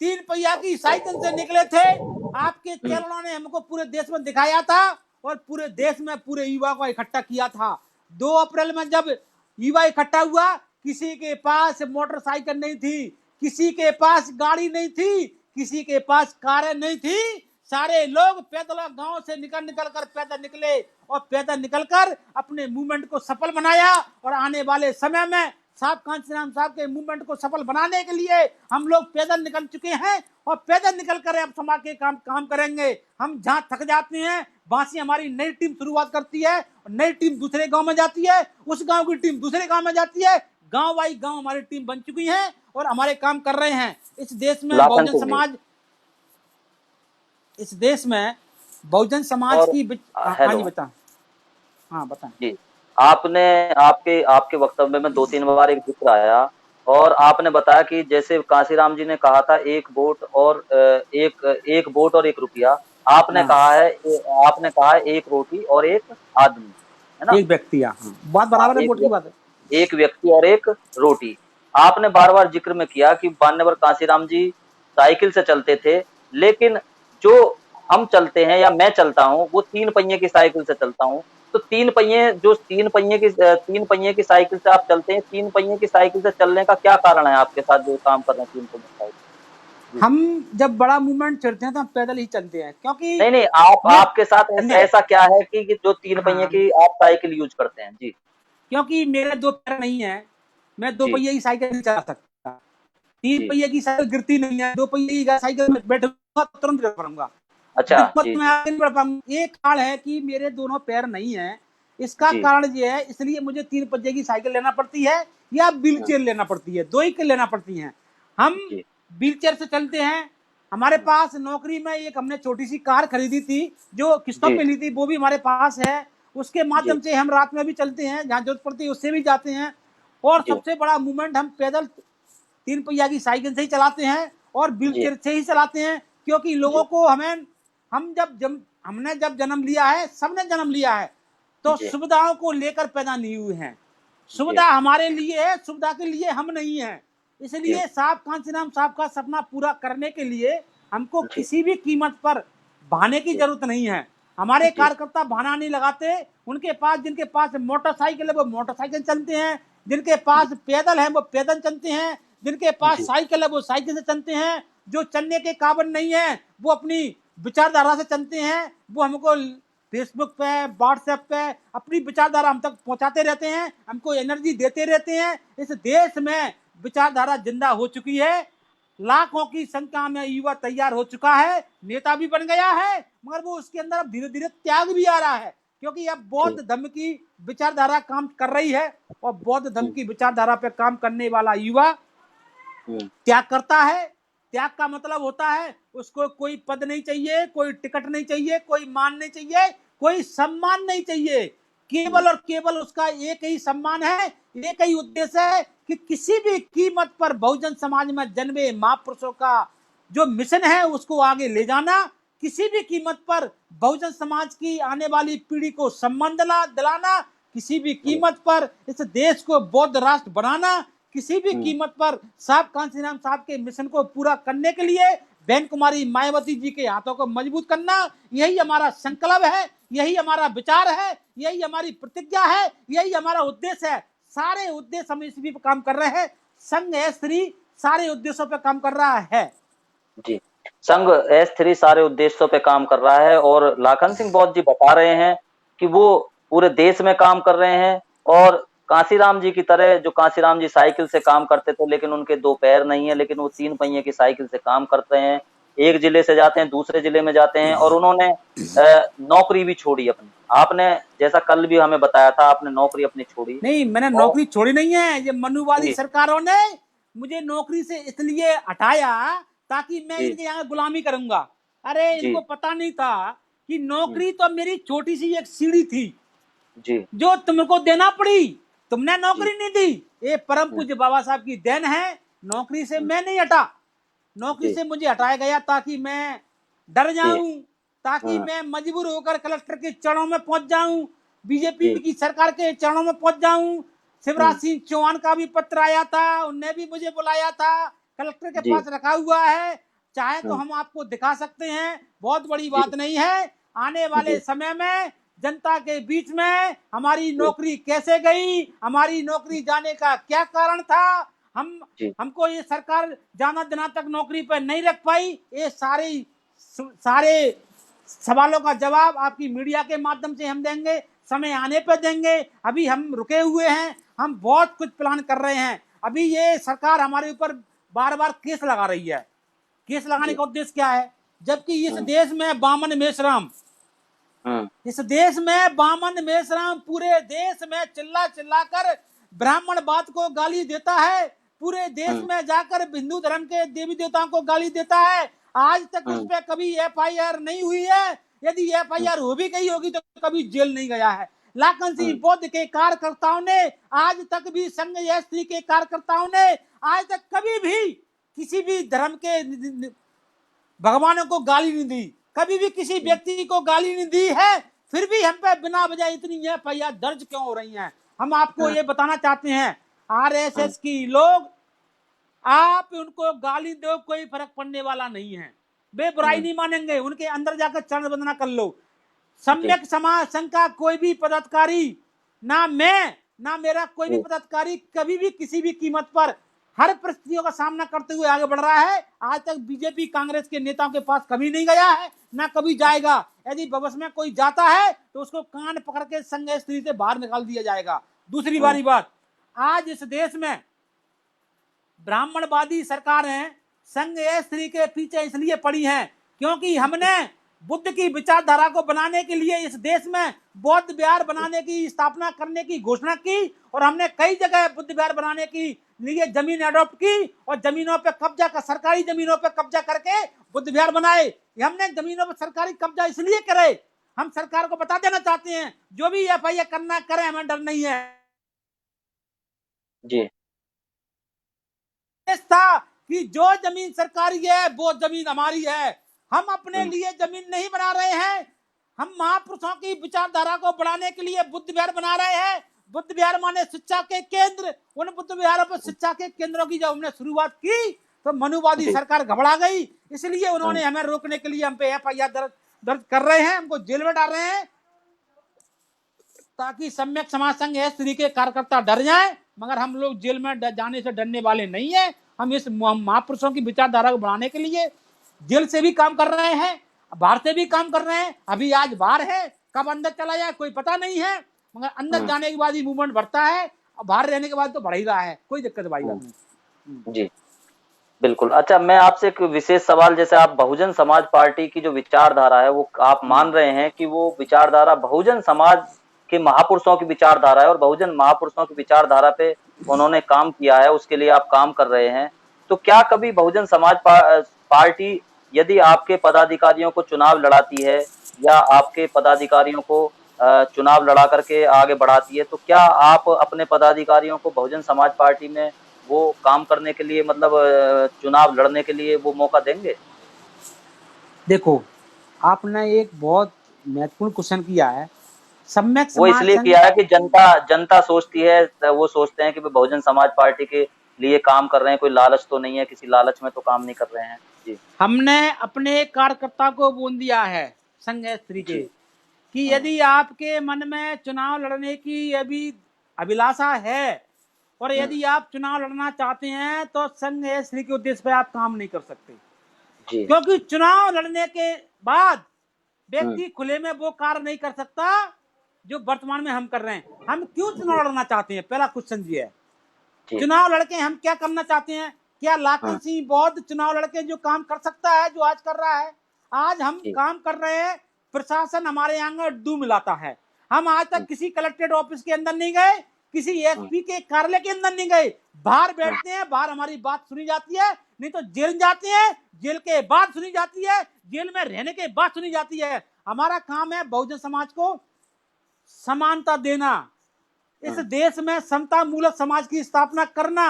Speaker 2: 3 पहिया की साइकिल से निकले थे। आपके चैनलों ने हमको पूरे देश में दिखाया था और पूरे देश में पूरे युवा को इकट्ठा किया था। 2 अप्रैल में जब युवा इकट्ठा हुआ, किसी के पास मोटरसाइकिल नहीं थी, किसी के पास गाड़ी नहीं थी, किसी के पास कारें नहीं थी। सारे लोग पैदल गांव से निकल कर पैदल निकले और पैदल निकलकर अपने मूवमेंट को सफल बनाया। और आने वाले समय में साहब कांशीराम साहब के मूवमेंट को सफल बनाने के लिए हम लोग पैदल निकल चुके हैं और पैदल निकल कर अब समाज के काम करेंगे। हम जहां थक जाते हैं, वहां से हमारी नई टीम शुरुआत करती है और नई टीम दूसरे गांव में जाती है, उस गांव की टीम दूसरे गांव में जाती है। गांव वाई गांव हमारी टीम बन चुकी है और हमारे काम कर रहे हैं। इस देश में बहुजन समाज, इस देश में बहुजन समाज की हाँ जी बता, हाँ बताएं
Speaker 1: जी। आपने आपके वक्तव्य में 2-3 बार एक जिक्र आया और आपने बताया कि जैसे कांशीराम जी ने कहा था एक वोट और एक वोट और 1 रुपया। आपने कहा है एक रोटी और 1 आदमी, है ना?
Speaker 2: एक व्यक्ति, बात बराबर है, वोट की बात है।
Speaker 1: एक व्यक्ति और 1 रोटी। आपने बार बार जिक्र में किया कि माननीय कांशीराम जी साइकिल से चलते थे, लेकिन जो हम चलते हैं या मैं चलता हूँ वो 3 पहिए की साइकिल से चलता हूँ। तो 3 पहिए की साइकिल से आप चलते हैं, 3 पहिए की साइकिल से चलने का क्या कारण है आपके साथ जो काम कर रहे हैं 3 पहिए साइकिल?
Speaker 2: हम जब बड़ा मूवमेंट चलते हैं तो हम पैदल ही चलते हैं, क्योंकि
Speaker 1: नहीं आपके साथ ऐसा क्या है कि जो 3 पहिए की आप साइकिल यूज करते हैं? जी,
Speaker 2: क्योंकि मेरे 2 पैर नहीं है, मैं 2 पहिए की साइकिल नहीं चला सकता। 3 पहिए की साइकिल गिरती नहीं है, 2 पहिए की साइकिल में बैठूंगा तुरंत गिर पड़ूंगा।
Speaker 1: अच्छा
Speaker 2: मैं आगे नहीं बढ़ पाऊंगा। एक कारण है कि मेरे दोनों पैर नहीं है, इसका
Speaker 1: जी
Speaker 2: कारण ये है, इसलिए मुझे 3 पहिए की साइकिल लेना पड़ती है या व्हील चेयर लेना पड़ती है, दो ही के लेना पड़ती हैं। हम
Speaker 1: जी
Speaker 2: व्हील चेयर से चलते हैं। हमारे पास नौकरी में एक हमने छोटी सी कार खरीदी थी जो किस्तों
Speaker 1: जी
Speaker 2: पे ली थी, वो भी हमारे पास है। उसके
Speaker 1: जी
Speaker 2: माध्यम से हम रात में भी चलते हैं, जहाँ जरूरत पड़ती है उससे भी जाते हैं। और
Speaker 1: जी
Speaker 2: सबसे बड़ा मूवमेंट हम पैदल 3 पहिया की साइकिल से ही चलाते हैं और व्हील
Speaker 1: जी
Speaker 2: चेयर से ही चलाते हैं, क्योंकि लोगों
Speaker 1: जी
Speaker 2: को हमने जब जन्म लिया है, सबने जन्म लिया है, तो
Speaker 1: जी
Speaker 2: सुविधाओं को लेकर पैदा नहीं हुए हैं।
Speaker 1: जी
Speaker 2: सुविधा हमारे लिए है, सुविधा के लिए हम नहीं है।
Speaker 1: जी
Speaker 2: इसलिए साहब कांशीराम साहब का सपना पूरा करने के लिए हमको
Speaker 1: जी
Speaker 2: किसी भी कीमत पर बहाने की
Speaker 1: जी
Speaker 2: जरूरत नहीं है। हमारे
Speaker 1: जी
Speaker 2: कार्यकर्ता बहाना नहीं लगाते। उनके पास, जिनके पास मोटरसाइकिल है वो मोटरसाइकिल चलते हैं, जिनके पास पैदल है वो पैदल चलते हैं, जिनके पास
Speaker 1: जी
Speaker 2: साइकिल है वो साइकिल से चलते हैं। जो चलने के काबिल नहीं है वो अपनी विचारधारा से चलते हैं। वो हमको फेसबुक पे, व्हाट्सएप पे अपनी विचारधारा हम तक पहुंचाते रहते हैं, हमको एनर्जी देते रहते हैं। इस देश में विचारधारा जिंदा हो चुकी है। लाखों की संख्या में युवा तैयार हो चुका है, नेता भी बन गया है, मगर वो उसके अंदर अब धीरे धीरे त्याग भी आ रहा है, क्योंकि अब बौद्ध धर्म की विचारधारा काम कर रही है। और बौद्ध धर्म की विचारधारा पे काम करने वाला युवा त्याग करता है। त्याग का मतलब होता है उसको कोई पद नहीं चाहिए, कोई टिकट नहीं चाहिए, कोई मान नहीं चाहिए, कोई सम्मान नहीं चाहिए। केवल और केवल उसका एक ही सम्मान है, एक ही उद्देश्य है कि किसी भी कीमत पर बहुजन समाज में जन्मे महापुरुषों का जो मिशन है उसको आगे ले जाना। किसी भी कीमत पर बहुजन समाज की आने वाली पीढ़ी को सम्मान दिलाना। किसी भी कीमत पर इस देश को बौद्ध राष्ट्र बनाना। किसी भी कीमत पर साहब कांशीराम साहब के मिशन को पूरा करने के लिए बहन कुमारी मायावती जी के हाथों को मजबूत करना, यही हमारा संकल्प है, यही हमारा विचार है, यही हमारी प्रतिज्ञा है, यही हमारा उद्देश्य है। सारे उद्देश्य हम इसी पे काम कर रहे हैं। संघ S3 सारे उद्देश्यों पे काम कर रहा है।
Speaker 1: जी संघ S3 सारे उद्देश्यों पे काम कर रहा है और लाखन सिंह बौद्ध जी बता रहे हैं कि वो पूरे देश में काम कर रहे हैं। और कांशीराम जी की तरह, जो कांशीराम जी साइकिल से काम करते थे लेकिन उनके 2 पैर नहीं है, लेकिन वो 3 पहिए की साइकिल से काम करते हैं। एक जिले से जाते हैं, दूसरे जिले में जाते हैं और उन्होंने नौकरी भी छोड़ी अपनी। आपने जैसा कल भी हमें बताया था, आपने नौकरी अपनी छोड़ी।
Speaker 2: नहीं, मैंने
Speaker 1: और
Speaker 2: नौकरी छोड़ी नहीं है। ये मनुवादी
Speaker 1: जी
Speaker 2: सरकारों ने मुझे नौकरी से इसलिए हटाया ताकि मैं
Speaker 1: जी
Speaker 2: इनके यहाँ गुलामी करूंगा। अरे
Speaker 1: जी
Speaker 2: इनको पता नहीं था कि
Speaker 1: हम्म,
Speaker 2: नौकरी तो मेरी छोटी सी एक सीढ़ी थी
Speaker 1: जी
Speaker 2: जो तुमको देना पड़ी। तुमने
Speaker 1: जी
Speaker 2: नौकरी नहीं दी, ये परम
Speaker 1: हम्म,
Speaker 2: पूज्य बाबा साहब की देन है। नौकरी से मैं नहीं हटा, नौकरी
Speaker 1: जी
Speaker 2: से मुझे हटाया गया ताकि मैं डर
Speaker 1: जी
Speaker 2: जाऊं, ताकि
Speaker 1: हाँ
Speaker 2: मैं मजबूर होकर कलेक्टर के चरणों में पहुंच जाऊं, बीजेपी
Speaker 1: जी
Speaker 2: की सरकार के चरणों में पहुंच जाऊं। शिवराज
Speaker 1: हम्म,
Speaker 2: सिंह चौहान का भी पत्र आया था, उनने भी मुझे बुलाया था, कलेक्टर के
Speaker 1: जी
Speaker 2: पास रखा हुआ है। चाहे तो
Speaker 1: हम्म,
Speaker 2: हम आपको दिखा सकते हैं, बहुत बड़ी
Speaker 1: जी
Speaker 2: बात नहीं है। आने वाले
Speaker 1: जी
Speaker 2: समय में जनता के बीच में हमारी
Speaker 1: जी
Speaker 2: नौकरी कैसे गई, हमारी नौकरी जाने का क्या कारण था, हम
Speaker 1: जी
Speaker 2: हमको ये सरकार ज्यादा दिनों तक नौकरी पर नहीं रख पाई, ये सारे सवालों का जवाब आपकी मीडिया के माध्यम से हम देंगे, समय आने पर देंगे। अभी हम रुके हुए हैं, हम बहुत कुछ प्लान कर रहे हैं। अभी ये सरकार हमारे ऊपर बार बार केस लगा रही है। केस लगाने
Speaker 1: जी
Speaker 2: का उद्देश्य क्या है? जबकि इस
Speaker 1: हम्म,
Speaker 2: देश में बामन मेश्राम,
Speaker 1: हम्म,
Speaker 2: इस देश में बामन मेश्राम पूरे देश में चिल्ला चिल्ला कर ब्राह्मणवाद को गाली देता है, पूरे देश
Speaker 1: हम्म,
Speaker 2: में जाकर हिंदू धर्म के देवी देवताओं को गाली देता है। आज तक उस
Speaker 1: हम्म,
Speaker 2: पर कभी FIR नहीं हुई है। यदि
Speaker 1: हम्म,
Speaker 2: FIR हो भी गई होगी तो कभी जेल नहीं गया है। लाखन सिंह
Speaker 1: हम्म,
Speaker 2: बौद्ध के कार्यकर्ताओं ने आज तक भी, संघ S3 के कार्यकर्ताओं ने आज तक कभी भी किसी भी धर्म के भगवानों को गाली नहीं दी, कभी भी किसी
Speaker 1: हम्म,
Speaker 2: व्यक्ति को गाली नहीं दी है। फिर भी हम पे बिना वजह इतनी FIR दर्ज क्यों हो रही हैं? हम आपको
Speaker 1: हम्म,
Speaker 2: ये बताना चाहते हैं,
Speaker 1: हम्म,
Speaker 2: RSS की लोग, आप उनको गाली दो, कोई फर्क पड़ने वाला नहीं है। वे बुराई
Speaker 1: हम्म,
Speaker 2: नहीं मानेंगे, उनके अंदर जाकर चरण वंदना कर लो।
Speaker 1: जी
Speaker 2: सम्यक समाज संघ का कोई भी पदाधिकारी, ना मैं ना मेरा कोई भी
Speaker 1: जी
Speaker 2: पदाधिकारी कभी भी किसी भी कीमत पर हर परिस्थितियों का सामना करते हुए आगे बढ़ रहा है। आज तक बीजेपी कांग्रेस के नेताओं के पास कभी नहीं गया है, ना कभी जाएगा। यदि भविष्य में कोई जाता है तो उसको कान पकड़ के संघ स्त्री से बाहर निकाल दिया जाएगा। दूसरी
Speaker 1: हम्म,
Speaker 2: बारी बात, आज इस देश में ब्राह्मणवादी सरकार है, संघ स्त्री के पीछे इसलिए पड़ी है क्योंकि हमने बुद्ध की विचारधारा को बनाने के लिए इस देश में बौद्ध विहार बनाने की स्थापना करने की घोषणा की, और हमने कई जगह बुद्ध विहार बनाने की लिए जमीन अडॉप्ट की और जमीनों पे कब्जा कर, सरकारी जमीनों पे कब्जा करके बुद्ध विहार बनाए। हमने जमीनों पर सरकारी कब्जा इसलिए करे, हम सरकार को बता देना चाहते हैं जो भी एफआईआर करना करे, हमें डर नहीं है।
Speaker 1: जी
Speaker 2: था कि जो जमीन सरकारी है वो जमीन हमारी है, हम अपने
Speaker 1: हम्म,
Speaker 2: लिए जमीन नहीं बना रहे हैं, हम महापुरुषों की विचारधारा को बढ़ाने के लिए बुद्ध विहार बना रहे हैं। बुद्ध विहार माने शिक्षा के केंद्र, उन बुद्ध विहारों पर शिक्षा के केंद्रों की जब हमने शुरुआत की तो मनुवादी
Speaker 1: जी
Speaker 2: सरकार घबरा गई, इसलिए उन्होंने
Speaker 1: हम्म,
Speaker 2: हमें रोकने के लिए हम पे एफआईआर दर्ज कर रहे हैं, हमको जेल में डाल रहे हैं, ताकि सम्यक समाज संघ स्त्री के कार्यकर्ता डर जाएं। मगर हम लोग जेल में जाने से डरने वाले नहीं है। हम इस महापुरुषों की विचारधारा को बढ़ाने के लिए जेल से भी काम कर रहे हैं, बाहर से भी काम कर रहे हैं। अभी आज बाहर है, कब अंदर चला जाए कोई पता नहीं है, मगर अंदर
Speaker 1: हम्म,
Speaker 2: जाने के बाद ही मूवमेंट बढ़ता है और बाहर रहने के बाद तो बढ़ ही रहा है, कोई दिक्कत भाई बात नहीं।
Speaker 1: जी बिल्कुल। अच्छा, मैं आपसे एक विशेष सवाल, जैसे आप बहुजन समाज पार्टी की जो विचारधारा है वो आप मान रहे हैं कि वो विचारधारा बहुजन समाज के महापुरुषों की विचारधारा है और बहुजन महापुरुषों की विचारधारा पे उन्होंने काम किया है, उसके लिए आप काम कर रहे हैं। तो क्या कभी बहुजन समाज पार्टी यदि आपके पदाधिकारियों को चुनाव लड़ाती है या आपके पदाधिकारियों को चुनाव लड़ा करके आगे बढ़ाती है, तो क्या आप अपने पदाधिकारियों को बहुजन समाज पार्टी में वो काम करने के लिए, मतलब चुनाव लड़ने के लिए वो मौका देंगे?
Speaker 2: देखो, आपने एक बहुत महत्वपूर्ण क्वेश्चन किया है। सम्यक
Speaker 1: वो
Speaker 2: समाज
Speaker 1: इसलिए
Speaker 2: संघ,
Speaker 1: किया है कि जनता जनता सोचती है, वो सोचते हैं कि वे बहुजन समाज पार्टी के लिए काम कर रहे हैं, कोई लालच तो नहीं है, किसी लालच में तो काम नहीं कर रहे हैं। जी
Speaker 2: हमने अपने कार्यकर्ता को बोल दिया है संघ स्त्री के,
Speaker 1: जी
Speaker 2: कि
Speaker 1: हम्म,
Speaker 2: यदि आपके मन में चुनाव लड़ने की अभी अभिलाषा है और
Speaker 1: हम्म,
Speaker 2: यदि आप चुनाव लड़ना चाहते हैं तो संघ स्त्री के उद्देश्य पे आप काम नहीं कर सकते,
Speaker 1: जी
Speaker 2: क्योंकि चुनाव लड़ने के बाद
Speaker 1: हम्म,
Speaker 2: व्यक्ति खुले में वो कार्य नहीं कर सकता जो वर्तमान में हम कर रहे हैं। हम क्यों
Speaker 1: जी
Speaker 2: चुनाव लड़ना चाहते हैं, पहला क्वेश्चन ये है।
Speaker 1: जी
Speaker 2: चुनाव लड़के हम क्या करना चाहते हैं? क्या लाखन
Speaker 1: हाँ
Speaker 2: सिंह बौद्ध चुनाव लड़के जो काम कर सकता है जो आज कर रहा है? आज हम
Speaker 1: जी
Speaker 2: काम कर रहे हैं, प्रशासन हमारे यहाँ अड्डू मिलाता है। हम आज तक किसी कलेक्ट्रेट ऑफिस के अंदर नहीं गए, किसी
Speaker 1: हम्म,
Speaker 2: एसपी के कार्यालय के अंदर नहीं गए, बाहर
Speaker 1: हम्म,
Speaker 2: बैठते हैं, बाहर हमारी बात सुनी जाती है, नहीं तो जेल जाते हैं, जेल के बाद सुनी जाती है, जेल में रहने के बाद सुनी जाती है। हमारा काम है बहुजन समाज को समानता देना, इस
Speaker 1: हम्म,
Speaker 2: देश में समता मूलक समाज की स्थापना करना,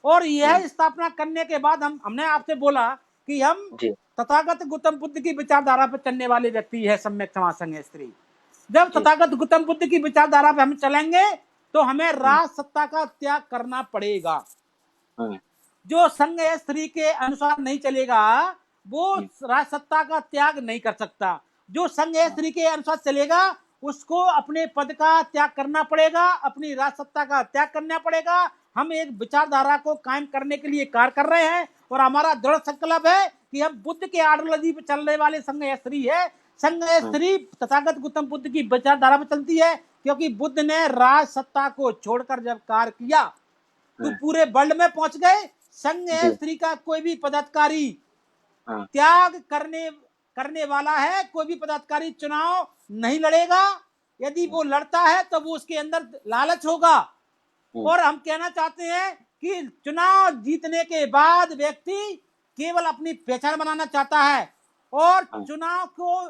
Speaker 2: और यह स्थापना करने के बाद हमने आपसे बोला कि हम
Speaker 1: जी
Speaker 2: तथागत गौतम बुद्ध की विचारधारा पर चलने वाले व्यक्ति है सम्यक समाज संघ स्त्री। जब
Speaker 1: जी
Speaker 2: तथागत गौतम बुद्ध की विचारधारा पे हम चलेंगे तो हमें
Speaker 1: हम्म,
Speaker 2: राज सत्ता का त्याग करना पड़ेगा।
Speaker 1: हम्म,
Speaker 2: जो संघ स्त्री के अनुसार नहीं चलेगा वो
Speaker 1: हम्म,
Speaker 2: राज सत्ता का त्याग नहीं कर सकता। जो संघ स्त्री के अनुसार चलेगा उसको अपने पद का त्याग करना पड़ेगा, अपनी राज सत्ता का त्याग करना पड़ेगा। हम एक विचारधारा को कायम करने के लिए कार्य कर रहे हैं और हमारा दृढ़ संकल्प है कि हम बुद्ध के आइडियोलॉजी पे चलने वाले संघ स्त्री है। संघ
Speaker 1: हम्म,
Speaker 2: स्त्री तथागत गौतम बुद्ध की विचारधारा पे चलती है, क्योंकि बुद्ध ने राज सत्ता को छोड़कर जब कार्य किया तो
Speaker 1: हम्म,
Speaker 2: पूरे वर्ल्ड में पहुंच गए। संघ
Speaker 1: जी
Speaker 2: स्त्री का कोई भी पदाधिकारी
Speaker 1: हाँ
Speaker 2: त्याग करने करने वाला है, कोई भी पदाधिकारी चुनाव नहीं लड़ेगा। यदि वो लड़ता है तो वो उसके अंदर लालच होगा,
Speaker 1: हम्म,
Speaker 2: और हम कहना चाहते हैं कि चुनाव जीतने के बाद व्यक्ति केवल अपनी पहचान बनाना चाहता है, और
Speaker 1: हाँ
Speaker 2: चुनाव को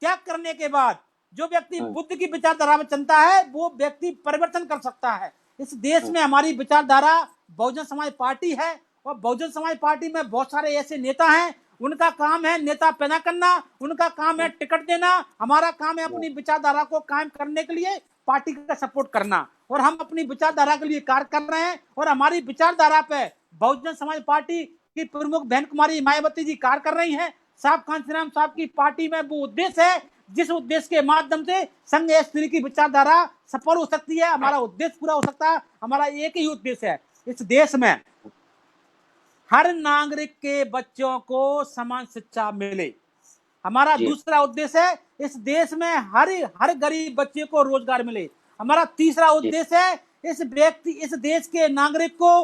Speaker 2: त्याग करने के बाद जो व्यक्ति
Speaker 1: हम्म,
Speaker 2: बुद्ध की विचारधारा में चलता है वो व्यक्ति परिवर्तन कर सकता है। इस देश
Speaker 1: हम्म,
Speaker 2: में हमारी विचारधारा बहुजन समाज पार्टी है, और बहुजन समाज पार्टी में बहुत सारे ऐसे नेता हैं, उनका काम है नेता पैदा करना, उनका काम है
Speaker 1: हम्म,
Speaker 2: टिकट देना, हमारा काम है
Speaker 1: हम्म,
Speaker 2: अपनी विचारधारा को कायम करने के लिए पार्टी का सपोर्ट करना, और हम अपनी विचारधारा के लिए कार्य कर रहे हैं। और हमारी विचारधारा पे बहुजन समाज पार्टी की प्रमुख बहन कुमारी मायावती जी कार्य कर रही हैं। साहब कांशीराम साहब की पार्टी में वो उद्देश्य है जिस उद्देश्य के माध्यम से संघ स्त्री की विचारधारा सफल हो सकती है, हमारा उद्देश्य पूरा हो सकता है। हमारा एक ही उद्देश्य है, इस देश में हर नागरिक के बच्चों को समान शिक्षा मिले। हमारा
Speaker 1: जी
Speaker 2: दूसरा उद्देश्य है इस देश में हर गरीब बच्चे को रोजगार मिले। हमारा तीसरा
Speaker 1: जी
Speaker 2: उद्देश्य है इस देश के नागरिक को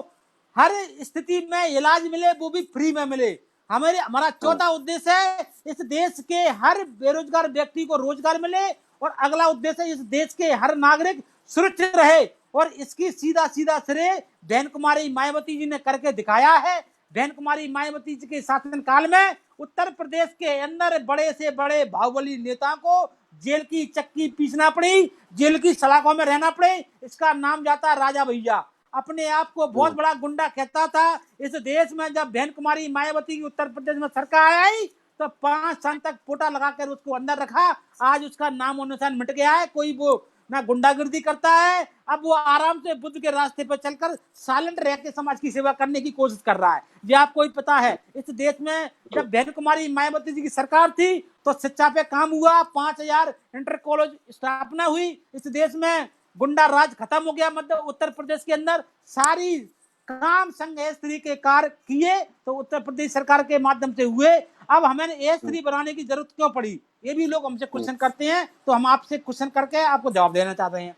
Speaker 2: हर स्थिति में इलाज मिले, वो भी फ्री में मिले। हमारा चौथा उद्देश्य है इस देश के हर बेरोजगार व्यक्ति को रोजगार मिले, और अगला उद्देश्य है इस देश के हर नागरिक सुरक्षित रहे। और इसकी सीधा सीधा श्रेय बहन कुमारी मायावती जी ने करके दिखाया है। बहन कुमारी मायावती जी के शासनकाल में उत्तर प्रदेश के अंदर बड़े से बड़े बाहुबली नेता को जेल की चक्की पीसना पड़ी, जेल की सलाखों में रहना पड़े। इसका नाम जाता राजा भैया। अपने आप को बहुत बड़ा गुंडा कहता था। इस देश में जब बहन कुमारी मायावती की उत्तर प्रदेश में सरकार आई तो 5 साल तक पोटा लगाकर उसको अंदर रखा। आज उसका नाम और निशान मिट गया है। कोई वो ना गुंडागिर्दी करता है, अब वो आराम से बुद्ध के रास्ते पर चलकर साइलेंट रह के समाज की सेवा करने की कोशिश कर रहा है। ये आपको ही पता है, इस देश में जब बहन कुमारी मायावती जी की सरकार थी तो शिक्षा पे काम हुआ, 5000 इंटर कॉलेज स्थापना हुई। इस देश में गुंडा राज खत्म हो गया। मध्य उत्तर प्रदेश के अंदर सारी काम संघ स्त्री के कार्य किए तो उत्तर प्रदेश सरकार के माध्यम से हुए। अब हमें ए स्त्री बनाने की जरूरत क्यों पड़ी, ये भी लोग हमसे क्वेश्चन करते हैं, तो हम आपसे क्वेश्चन करके आपको जवाब देना चाहते हैं।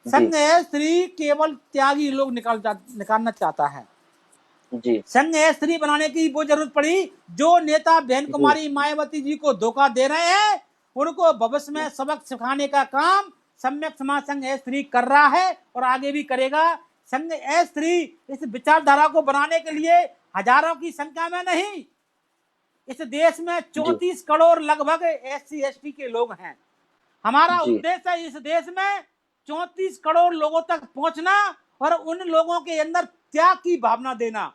Speaker 2: संघ स्त्री केवल त्यागी लोग निकालना चाहता है। संघ स्त्री बनाने की वो जरूरत पड़ी जो नेता बहन कुमारी मायावती जी को धोखा दे रहे हैं, उनको भविष्य में सबक सिखाने का काम सम्यक समाज संघ स्त्री कर रहा है और आगे भी करेगा। संघ स्त्री इस विचारधारा को बनाने के लिए हजारों की संख्या में नहीं, इस देश में 34 करोड़ लगभग SC ST के लोग हैं। हमारा उद्देश्य है इस देश में 34 करोड़ लोगों तक पहुंचना और उन लोगों के अंदर त्याग की भावना देना,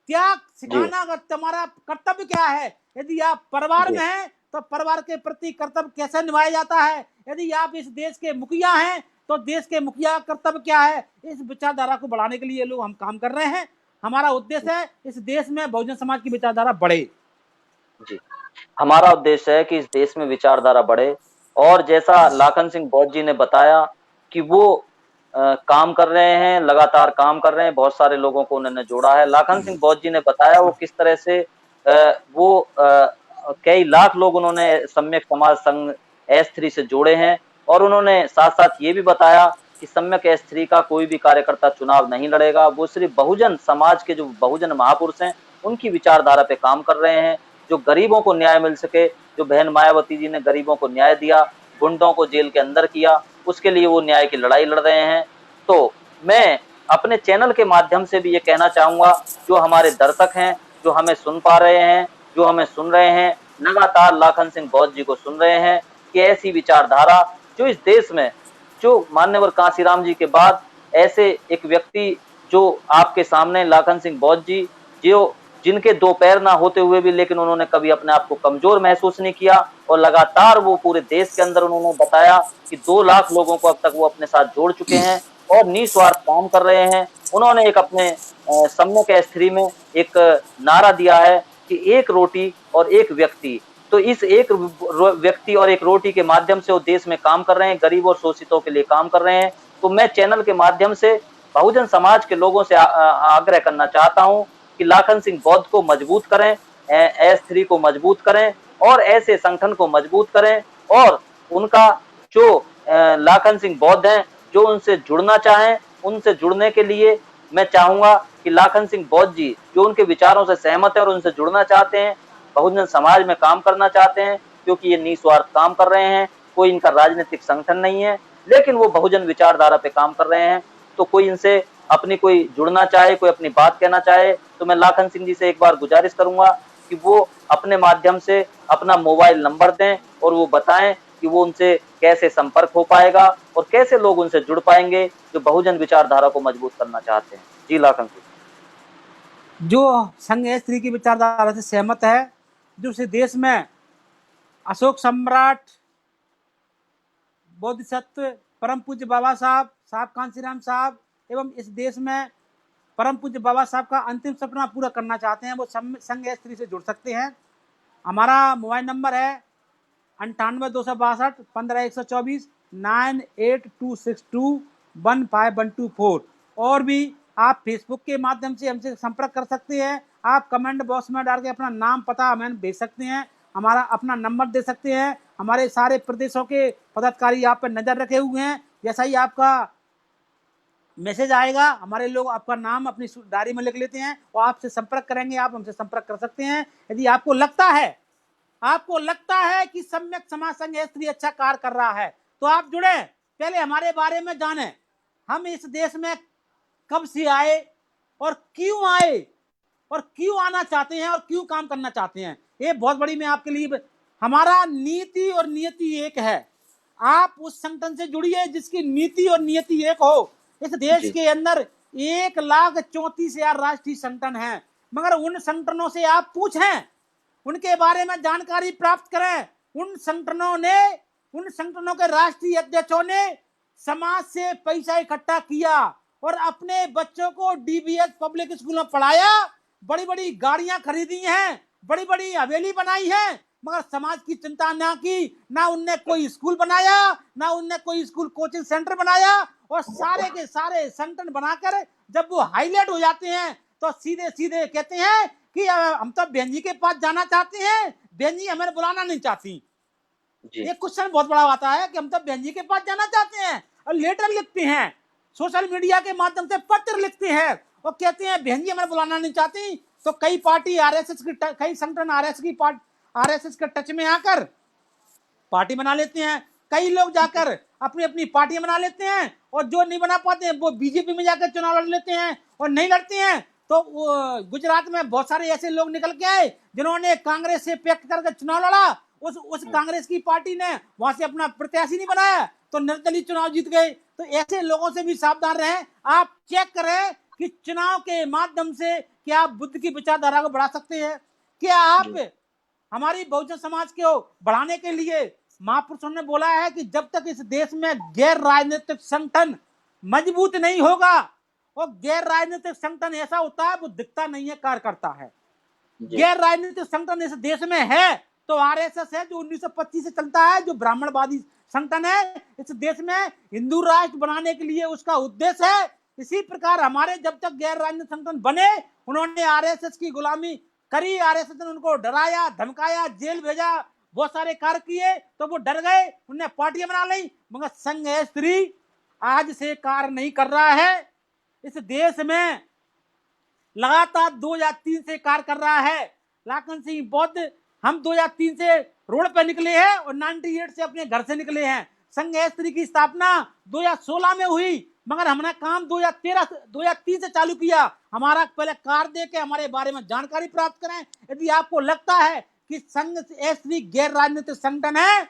Speaker 2: त्याग सिखाना। अगर तुम्हारा कर्तव्य क्या है, यदि आप परिवार में हैं तो परिवार के प्रति कर्तव्य कैसे निभाया जाता है, यदि आप इस देश के मुखिया हैं तो देश के मुखिया कर्तव्य क्या है, इस विचारधारा को बढ़ाने के लिए लोग हम काम कर रहे हैं। हमारा उद्देश्य है इस देश में बहुजन समाज की विचारधारा बढ़े।
Speaker 1: जी, हमारा उद्देश्य है कि इस देश में विचारधारा बढ़े। और जैसा लाखन सिंह बौद्ध जी ने बताया कि वो काम कर रहे हैं, लगातार काम कर रहे हैं, बहुत सारे लोगों को उन्होंने जोड़ा है। लाखन सिंह बौद्ध जी ने बताया वो किस तरह से वो कई लाख लोग उन्होंने सम्यक समाज संघ S3 से जोड़े हैं। और उन्होंने साथ साथ ये भी बताया कि सम्यक S3 का कोई भी कार्यकर्ता चुनाव नहीं लड़ेगा, वो सिर्फ बहुजन समाज के जो बहुजन महापुरुष हैं उनकी विचारधारा पे काम कर रहे हैं। जो गरीबों को न्याय मिल सके, जो बहन मायावती जी ने गरीबों को न्याय दिया, गुंडों को जेल के अंदर किया, उसके लिए वो न्याय की लड़ाई लड़ रहे हैं। तो मैं अपने चैनल के माध्यम से भी ये कहना चाहूंगा, जो हमारे दर्शक हैं, जो हमें सुन पा रहे हैं, जो हमें सुन रहे हैं, लगातार लाखन सिंह बौद्ध जी को सुन रहे हैं कि ऐसी विचारधारा जो इस देश में, जो मान्यवर कांशीराम जी के बाद ऐसे एक व्यक्ति जो आपके सामने लाखन सिंह बौद्ध जी, जो जिनके 2 पैर ना होते हुए भी लेकिन उन्होंने कभी अपने आप को कमजोर महसूस नहीं किया और लगातार वो पूरे देश के अंदर उन्होंने बताया कि 2 लाख लोगों को अब तक वो अपने साथ जोड़ चुके हैं और निस्वार्थ काम कर रहे हैं। उन्होंने एक अपने सम्यक S3 में एक नारा दिया है कि एक रोटी और एक व्यक्ति। तो इस एक व्यक्ति और एक रोटी के माध्यम से वो देश में काम कर रहे हैं, गरीब और शोषितों के लिए काम कर रहे हैं। तो मैं चैनल के माध्यम से बहुजन समाज के लोगों से आग्रह करना चाहता हूं कि लाखन सिंह बौद्ध को मजबूत करें, S3 को मजबूत करें और ऐसे संगठन को मजबूत करें। और उनका जो लाखन सिंह बौद्ध हैं, जो उनसे जुड़ना चाहें, उनसे जुड़ने के लिए मैं चाहूंगा कि लाखन सिंह बौद्ध जी जो उनके विचारों से सहमत है और उनसे जुड़ना चाहते हैं, बहुजन समाज में काम करना चाहते हैं, क्योंकि ये निस्वार्थ काम कर रहे हैं, कोई इनका राजनीतिक संगठन नहीं है, लेकिन वो बहुजन विचारधारा पे काम कर रहे हैं। तो कोई इनसे अपनी कोई जुड़ना चाहे, कोई अपनी बात कहना चाहे, तो मैं लाखन सिंह जी से एक बार गुजारिश करूंगा कि वो अपने माध्यम से अपना मोबाइल नंबर दें और वो बताएं कि वो उनसे कैसे संपर्क हो पाएगा और कैसे लोग उनसे जुड़ पाएंगे जो बहुजन विचारधारा को मजबूत करना चाहते हैं। जी लाखन सिंह।
Speaker 2: जो संघ S3 की विचारधारा से सहमत है, जो इस देश में अशोक सम्राट, बोधिसत्व, परम पूज्य बाबा साहब कांशीराम साहब एवं इस देश में परम पूज्य बाबा साहब का अंतिम सपना पूरा करना चाहते हैं, वो संघ S3 से जुड़ सकते हैं। हमारा मोबाइल नंबर है 98 262 15 124 98262 15124। और भी आप फेसबुक के माध्यम से हमसे संपर्क कर सकते हैं। आप कमेंट बॉक्स में डाल के अपना नाम पता हमें भेज सकते हैं, हमारा अपना नंबर दे सकते हैं। हमारे सारे प्रदेशों के पदाधिकारी आप पर नजर रखे हुए हैं। जैसा ही आपका मैसेज आएगा, हमारे लोग आपका नाम अपनी डायरी में लिख लेते हैं और आपसे संपर्क करेंगे। आप हमसे संपर्क कर सकते हैं। यदि आपको लगता है कि सम्यक समाज संघ स्त्री अच्छा कार्य कर रहा है तो आप जुड़े, पहले हमारे बारे में जाने, हम इस देश में कब से आए और क्यों आना चाहते हैं और क्यों काम करना चाहते हैं। ये बहुत बड़ी मैं आपके लिए, हमारा नीति और नियति एक है। आप उस संगठन से जुड़िए जिसकी नीति और नियति एक हो। इस देश के अंदर 1,34,000 राष्ट्रीय संगठन हैं, मगर उन संगठनों से आप पूछें, उनके बारे में जानकारी प्राप्त करें। उन संगठनों के राष्ट्रीय अध्यक्षों ने समाज से पैसा इकट्ठा किया और अपने बच्चों को डीबीएस पब्लिक स्कूल में पढ़ाया, बड़ी बड़ी गाड़ियां खरीदी हैं, बड़ी बड़ी हवेली बनाई है, मगर समाज की चिंता ना की। ना उनने कोई स्कूल बनाया, ना उनने कोई स्कूल कोचिंग सेंटर बनाया। और सारे के सारे संगठन बनाकर जब वो हाईलाइट हो जाते हैं तो सीधे सीधे कहते हैं कि हम तो बहन जी के पास जाना चाहते हैं, बहन जी हमें बुलाना नहीं चाहती। ये क्वेश्चन बहुत बड़ा आता है कि हम तो बहन जी के पास जाना चाहते हैं, और लेटर लिखते हैं, सोशल मीडिया के माध्यम से पत्र लिखते हैं और कहते हैं बहन जी हमें बुलाना नहीं चाहती। तो कई पार्टी आरएसएस की, कई संगठन आरएसएस के टच में आकर पार्टी बना लेते हैं। कई लोग जाकर अपनी अपनी पार्टी बना लेते हैं और जो नहीं बना पाते हैं वो बीजेपी में जाकर चुनाव लड़ लेते हैं, और नहीं लड़ते हैं तो गुजरात में बहुत सारे ऐसे लोग निकल के आए जिन्होंने कांग्रेस से पैक्ट करके चुनाव लड़ा। उस कांग्रेस की पार्टी ने वहां से अपना प्रत्याशी नहीं बनाया तो निर्दलीय चुनाव जीत गए। तो ऐसे लोगों से भी सावधान रहें। आप चेक करें कि चुनाव के माध्यम से क्या आप बुद्ध की विचारधारा को बढ़ा सकते हैं। क्या आप हमारी बहुजन समाज को बढ़ाने के लिए, महापुरुषों ने बोला है कि जब तक इस देश में गैर राजनीतिक संगठन मजबूत नहीं होगा, और गैर राजनीतिक संगठन ऐसा होता है वो दिखता नहीं है, कार्य करता है। गैर राजनीतिक संगठन इस देश में है तो आरएसएस है जो 1925 से चलता है, जो ब्राह्मणवादी संगठन है इस देश में, हिंदू राष्ट्र बनाने के लिए उसका उद्देश्य है। इसी प्रकार हमारे जब तक गैर राजनीतिक संगठन बने, उन्होंने आरएसएस की गुलामी करी, आरएसएस ने उनको डराया धमकाया, जेल भेजा, बहुत सारे कार्य किए तो वो डर गए, उन्हें पार्टियां बना ली। मगर संघ स्त्री आज से कार्य नहीं कर रहा है, इस देश में लगातार 2003 से कार्य कर रहा है। लाखन सिंह बौद्ध, हम 2003 से रोड पे निकले हैं और 98 से अपने घर से निकले हैं। संघ स्त्री की स्थापना 2016 में हुई, मगर हमने काम 2003 से चालू किया। हमारा पहले कार्य दे के हमारे बारे में जानकारी प्राप्त करें। यदि आपको लगता है कि संघ स्त्री गैर राजनीतिक संगठन है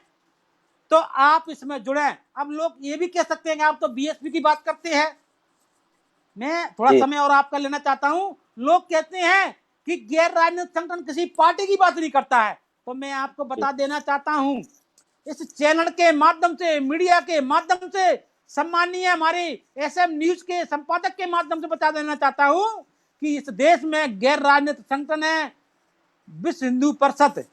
Speaker 2: तो आप इसमें जुड़े। अब लोग ये भी कह सकते हैं कि आप तो बीएसपी की बात करते हैं। मैं थोड़ा समय और आपका लेना चाहता हूं। लोग कहते हैं कि गैर राजनीतिक संगठन किसी पार्टी की बात नहीं करता है, तो मैं आपको बता देना चाहता हूं, इस चैनल के माध्यम से, मीडिया के माध्यम से, सम्मानीय हमारे एसएम न्यूज के संपादक के माध्यम से बता देना चाहता हूं कि इस देश में गैर राजनीतिक संगठन है विश्व हिंदू परिषद,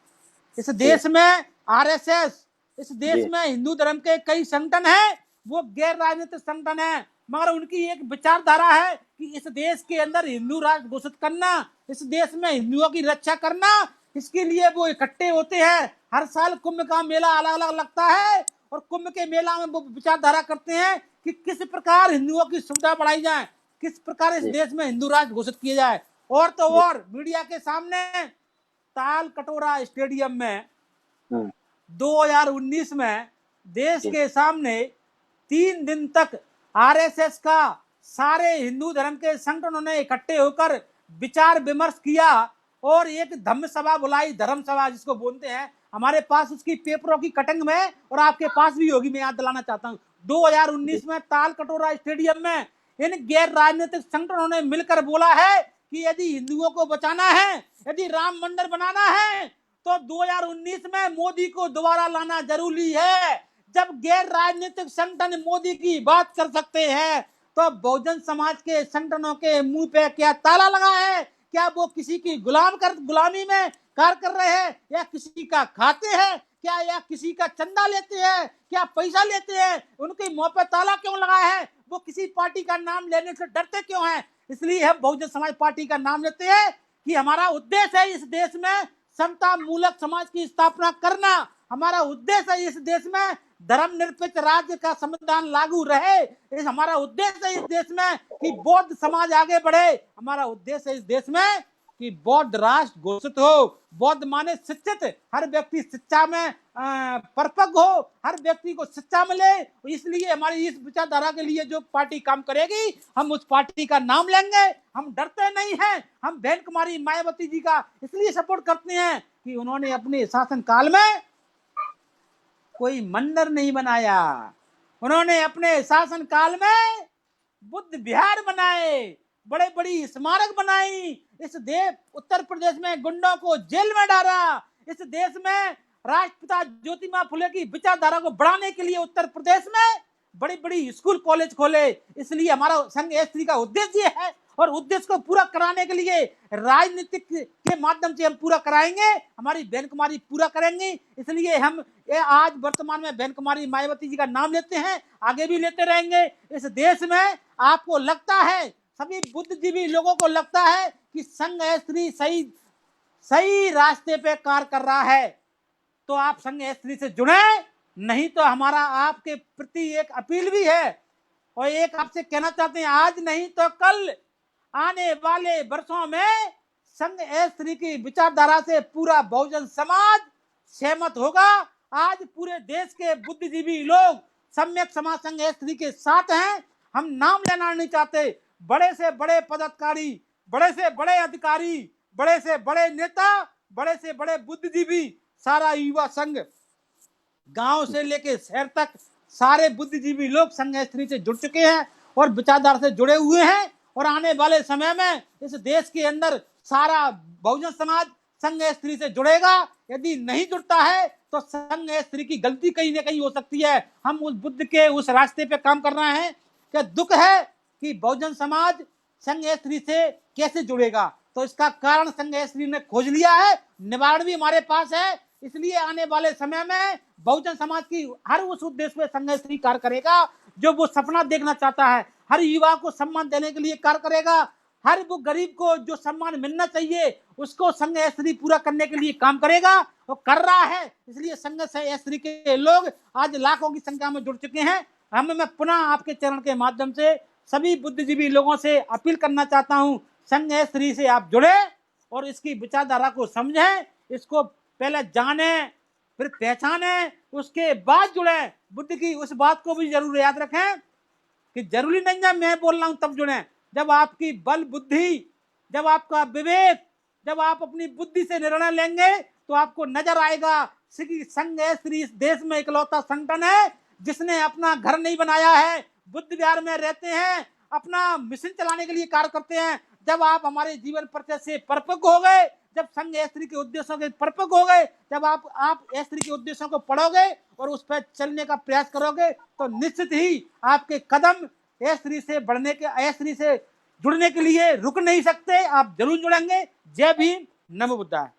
Speaker 2: इस देश में आरएसएस, इस देश में हिंदू धर्म के कई संगठन हैं, वो गैर राजनीतिक संगठन है। मगर उनकी एक विचारधारा है कि इस देश के अंदर हिंदू राष्ट्र घोषित करना, इस देश में हिंदुओं की रक्षा करना, इसके लिए वो इकट्ठे होते हैं। हर साल कुंभ का मेला अलग अलग लगता है और कुंभ के मेला में वो विचारधारा करते हैं कि किस प्रकार हिंदुओं की सुविधा बढ़ाई जाए, किस प्रकार इस देश में हिंदू राष्ट्र घोषित किया जाए। और तो और मीडिया के सामने ताल कटोरा स्टेडियम में 2019 में देश के सामने 3 दिन तक आरएसएस का सारे हिंदू धर्म के संगठनों ने इकट्ठे होकर विचार विमर्श किया और एक धम्म सभा बुलाई, धर्म सभा जिसको बोलते हैं। हमारे पास उसकी पेपरों की कटिंग में और आपके पास भी होगी, मैं याद दिलाना चाहता हूँ। 2019 में ताल कटोरा स्टेडियम में इन गैर राजनीतिक संगठनों ने मिलकर बोला है कि यदि हिंदुओं को बचाना है, यदि राम मंदिर बनाना है तो 2019 में मोदी को दोबारा लाना जरूरी है। जब गैर राजनीतिक संगठन मोदी की बात कर सकते हैं तो बहुजन समाज के संगठनों के मुंह पे क्या ताला लगा है? क्या वो किसी की गुलामी में कार्य कर रहे हैं, या किसी का खाते हैं क्या, या किसी का चंदा लेते हैं, क्या पैसा लेते हैं? उनके मुंह पे ताला क्यों लगा है? वो किसी पार्टी का नाम लेने से डरते क्यों हैं? इसलिए हम बहुजन समाज पार्टी का नाम लेते हैं कि हमारा उद्देश्य है इस देश में समता मूलक समाज की स्थापना करना। हमारा उद्देश्य है इस देश में धर्मनिरपेक्ष राज्य का संविधान लागू रहे। इस हमारा उद्देश्य है इस देश में कि बौद्ध समाज आगे बढ़े। हमारा उद्देश्य है इस देश में कि बौद्ध राष्ट्र घोषित हो। बौद्ध माने शिक्षित, हर व्यक्ति शिक्षा में परिपक्व हो, हर व्यक्ति को शिक्षा मिले। इसलिए हमारी इस विचारधारा के लिए जो पार्टी काम करेगी, हम उस पार्टी का नाम लेंगे। हम डरते नहीं हैं। हम बहन कुमारी मायावती जी का इसलिए सपोर्ट करते हैं कि उन्होंने अपने शासन काल में कोई मंदिर नहीं बनाया, उन्होंने अपने शासन काल में बुद्ध विहार बनाए, बड़े बड़ी स्मारक बनाई। इस देश उत्तर प्रदेश में गुंडों को जेल में डाला। इस देश में राष्ट्रपिता ज्योतिबा फुले की विचारधारा को बढ़ाने के लिए उत्तर प्रदेश में बड़ी बड़ी स्कूल कॉलेज खोले। इसलिए हमारा संघ एस3 का उद्देश्य है, और उद्देश्य को पूरा कराने के लिए राजनीतिक के माध्यम से हम पूरा कराएंगे। हमारी बहन कुमारी पूरा करेंगे। इसलिए हम आज वर्तमान में बहन कुमारी मायावती जी का नाम लेते हैं, आगे भी लेते रहेंगे। इस देश में आपको लगता है, सभी बुद्धिजीवी लोगों को लगता है कि संघ एस3 सही रास्ते पे कार्य कर रहा है, तो आप संघ एस3 से जुड़े। नहीं तो हमारा आपके प्रति एक अपील भी है, और एक आपसे कहना चाहते हैं, आज नहीं तो कल आने वाले वर्षों में संघ एस3 की विचारधारा से पूरा बहुजन समाज सहमत होगा। आज पूरे देश के बुद्धिजीवी लोग सम्यक समाज संघ एस3 के साथ हैं। हम नाम लेना नहीं चाहते, बड़े से बड़े पदाधिकारी, बड़े से बड़े अधिकारी, बड़े से बड़े नेता, बड़े से बड़े बुद्धिजीवी, सारा युवा संघ गांव से लेके शहर तक सारे बुद्धिजीवी लोग संघ एस3 से जुड़ चुके हैं और विचारधारा से जुड़े हुए हैं। और आने वाले समय में इस देश के अंदर सारा बहुजन समाज संघ एस3 से जुड़ेगा। यदि नहीं जुड़ता है तो संघ एस3 की गलती कहीं ना कहीं हो सकती है। हम उस बुद्ध के उस रास्ते पे काम कर रहे हैं कि दुख है कि बहुजन समाज संघ एस3 से कैसे जुड़ेगा, तो इसका कारण संघ एस3 ने खोज लिया है, निवारण भी हमारे पास है। इसलिए आने वाले समय में बहुजन समाज की हर उस उद्देश्य में संघ एस3 कार्य करेगा जो वो सपना देखना चाहता है। हर युवा को सम्मान देने के लिए कार्य करेगा। हर वो गरीब को जो सम्मान मिलना चाहिए उसको संघ एस3 पूरा करने के लिए काम करेगा, और कर रहा है। इसलिए संघ एस3 के लोग आज लाखों की संख्या में जुड़ चुके हैं। मैं पुनः आपके चरण के माध्यम से सभी बुद्धिजीवी लोगों से अपील करना चाहता हूं, संघ एस3 से आप जुड़े और इसकी विचारधारा को समझें, इसको पहले जाने फिर पहचाने, उसके बाद जुड़े। बुद्ध की उस बात को भी जरूर याद रखें कि जरूरी नहीं है मैं बोल रहा हूं तब जुड़े। जब आपकी बल बुद्धि, जब आपका विवेक, जब आप अपनी बुद्धि से निर्णय लेंगे तो आपको नजर आएगा कि संघ एस3 इस देश में इकलौता संगठन है जिसने अपना घर नहीं बनाया है, बुद्ध विहार में रहते हैं, अपना मिशन चलाने के लिए कार्य करते हैं। जब आप हमारे जीवन परिचय से परिपक्व हो गए, जब संघ एस3 के उद्देश्यों के परिपक्व हो गए, जब आप एस3 के उद्देश्यों को पढ़ोगे और उस पर चलने का प्रयास करोगे, तो निश्चित ही आपके कदम एस3 से बढ़ने के, एस3 से जुड़ने के लिए रुक नहीं सकते। आप जरूर जुड़ेंगे। जय भीम, नमो बुद्धाय।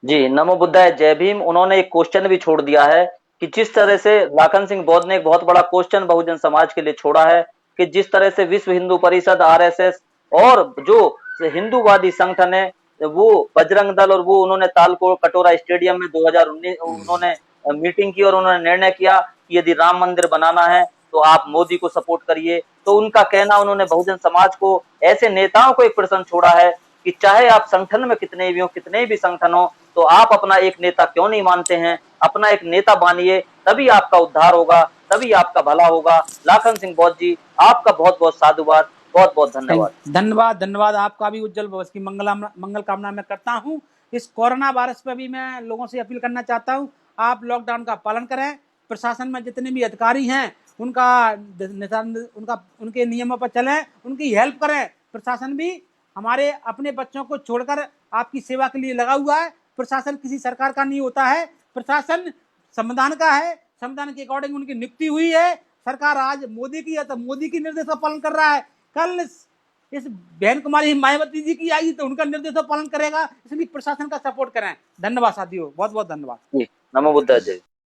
Speaker 1: जी, नमो बुद्धाय, जय भीम। उन्होंने एक क्वेश्चन भी छोड़ दिया है कि जिस तरह से लाखन सिंह बौद्ध ने एक बहुत बड़ा क्वेश्चन बहुजन समाज के लिए छोड़ा है कि जिस तरह से विश्व हिंदू परिषद, आरएसएस और जो हिंदूवादी संगठन है वो बजरंग दल, और वो उन्होंने तालकोट कटोरा स्टेडियम में 2019 उन्होंने मीटिंग की और उन्होंने निर्णय किया कि यदि राम मंदिर बनाना है तो आप मोदी को सपोर्ट करिए। तो उनका कहना, उन्होंने बहुजन समाज को, ऐसे नेताओं को एक प्रश्न छोड़ा है कि चाहे आप संगठन में कितने भी हो, कितने भी संगठन हो, तो आप अपना एक नेता क्यों नहीं मानते हैं? अपना एक नेता बानिए, तभी आपका उद्धार होगा, तभी आपका भला होगा। लाखन सिंह बौद्ध जी, आपका बहुत बहुत साधुवाद, बहुत बहुत धन्यवाद।
Speaker 2: धन्यवाद, धन्यवाद। आपका भी उज्जवल भविष्य की मंगल कामना मैं करता हूँ। इस कोरोना वायरस पर भी मैं लोगों से अपील करना चाहता हूँ, आप लॉकडाउन का पालन करें। प्रशासन में जितने भी अधिकारी हैं उनके नियमों पर चलें, उनकी हेल्प करें। प्रशासन भी हमारे अपने बच्चों को छोड़कर आपकी सेवा के लिए लगा हुआ है। प्रशासन किसी सरकार का नहीं होता है, प्रशासन संविधान का है, संविधान के अकॉर्डिंग उनकी नियुक्ति हुई है। सरकार आज मोदी की है तो मोदी की निर्देश का पालन कर रहा है, कल इस बहन कुमारी मायावती जी की आई तो उनका निर्देश का पालन करेगा। इसलिए प्रशासन का सपोर्ट करें। धन्यवाद साथियों, बहुत बहुत धन्यवाद।
Speaker 1: नमो बुद्धाय। जय।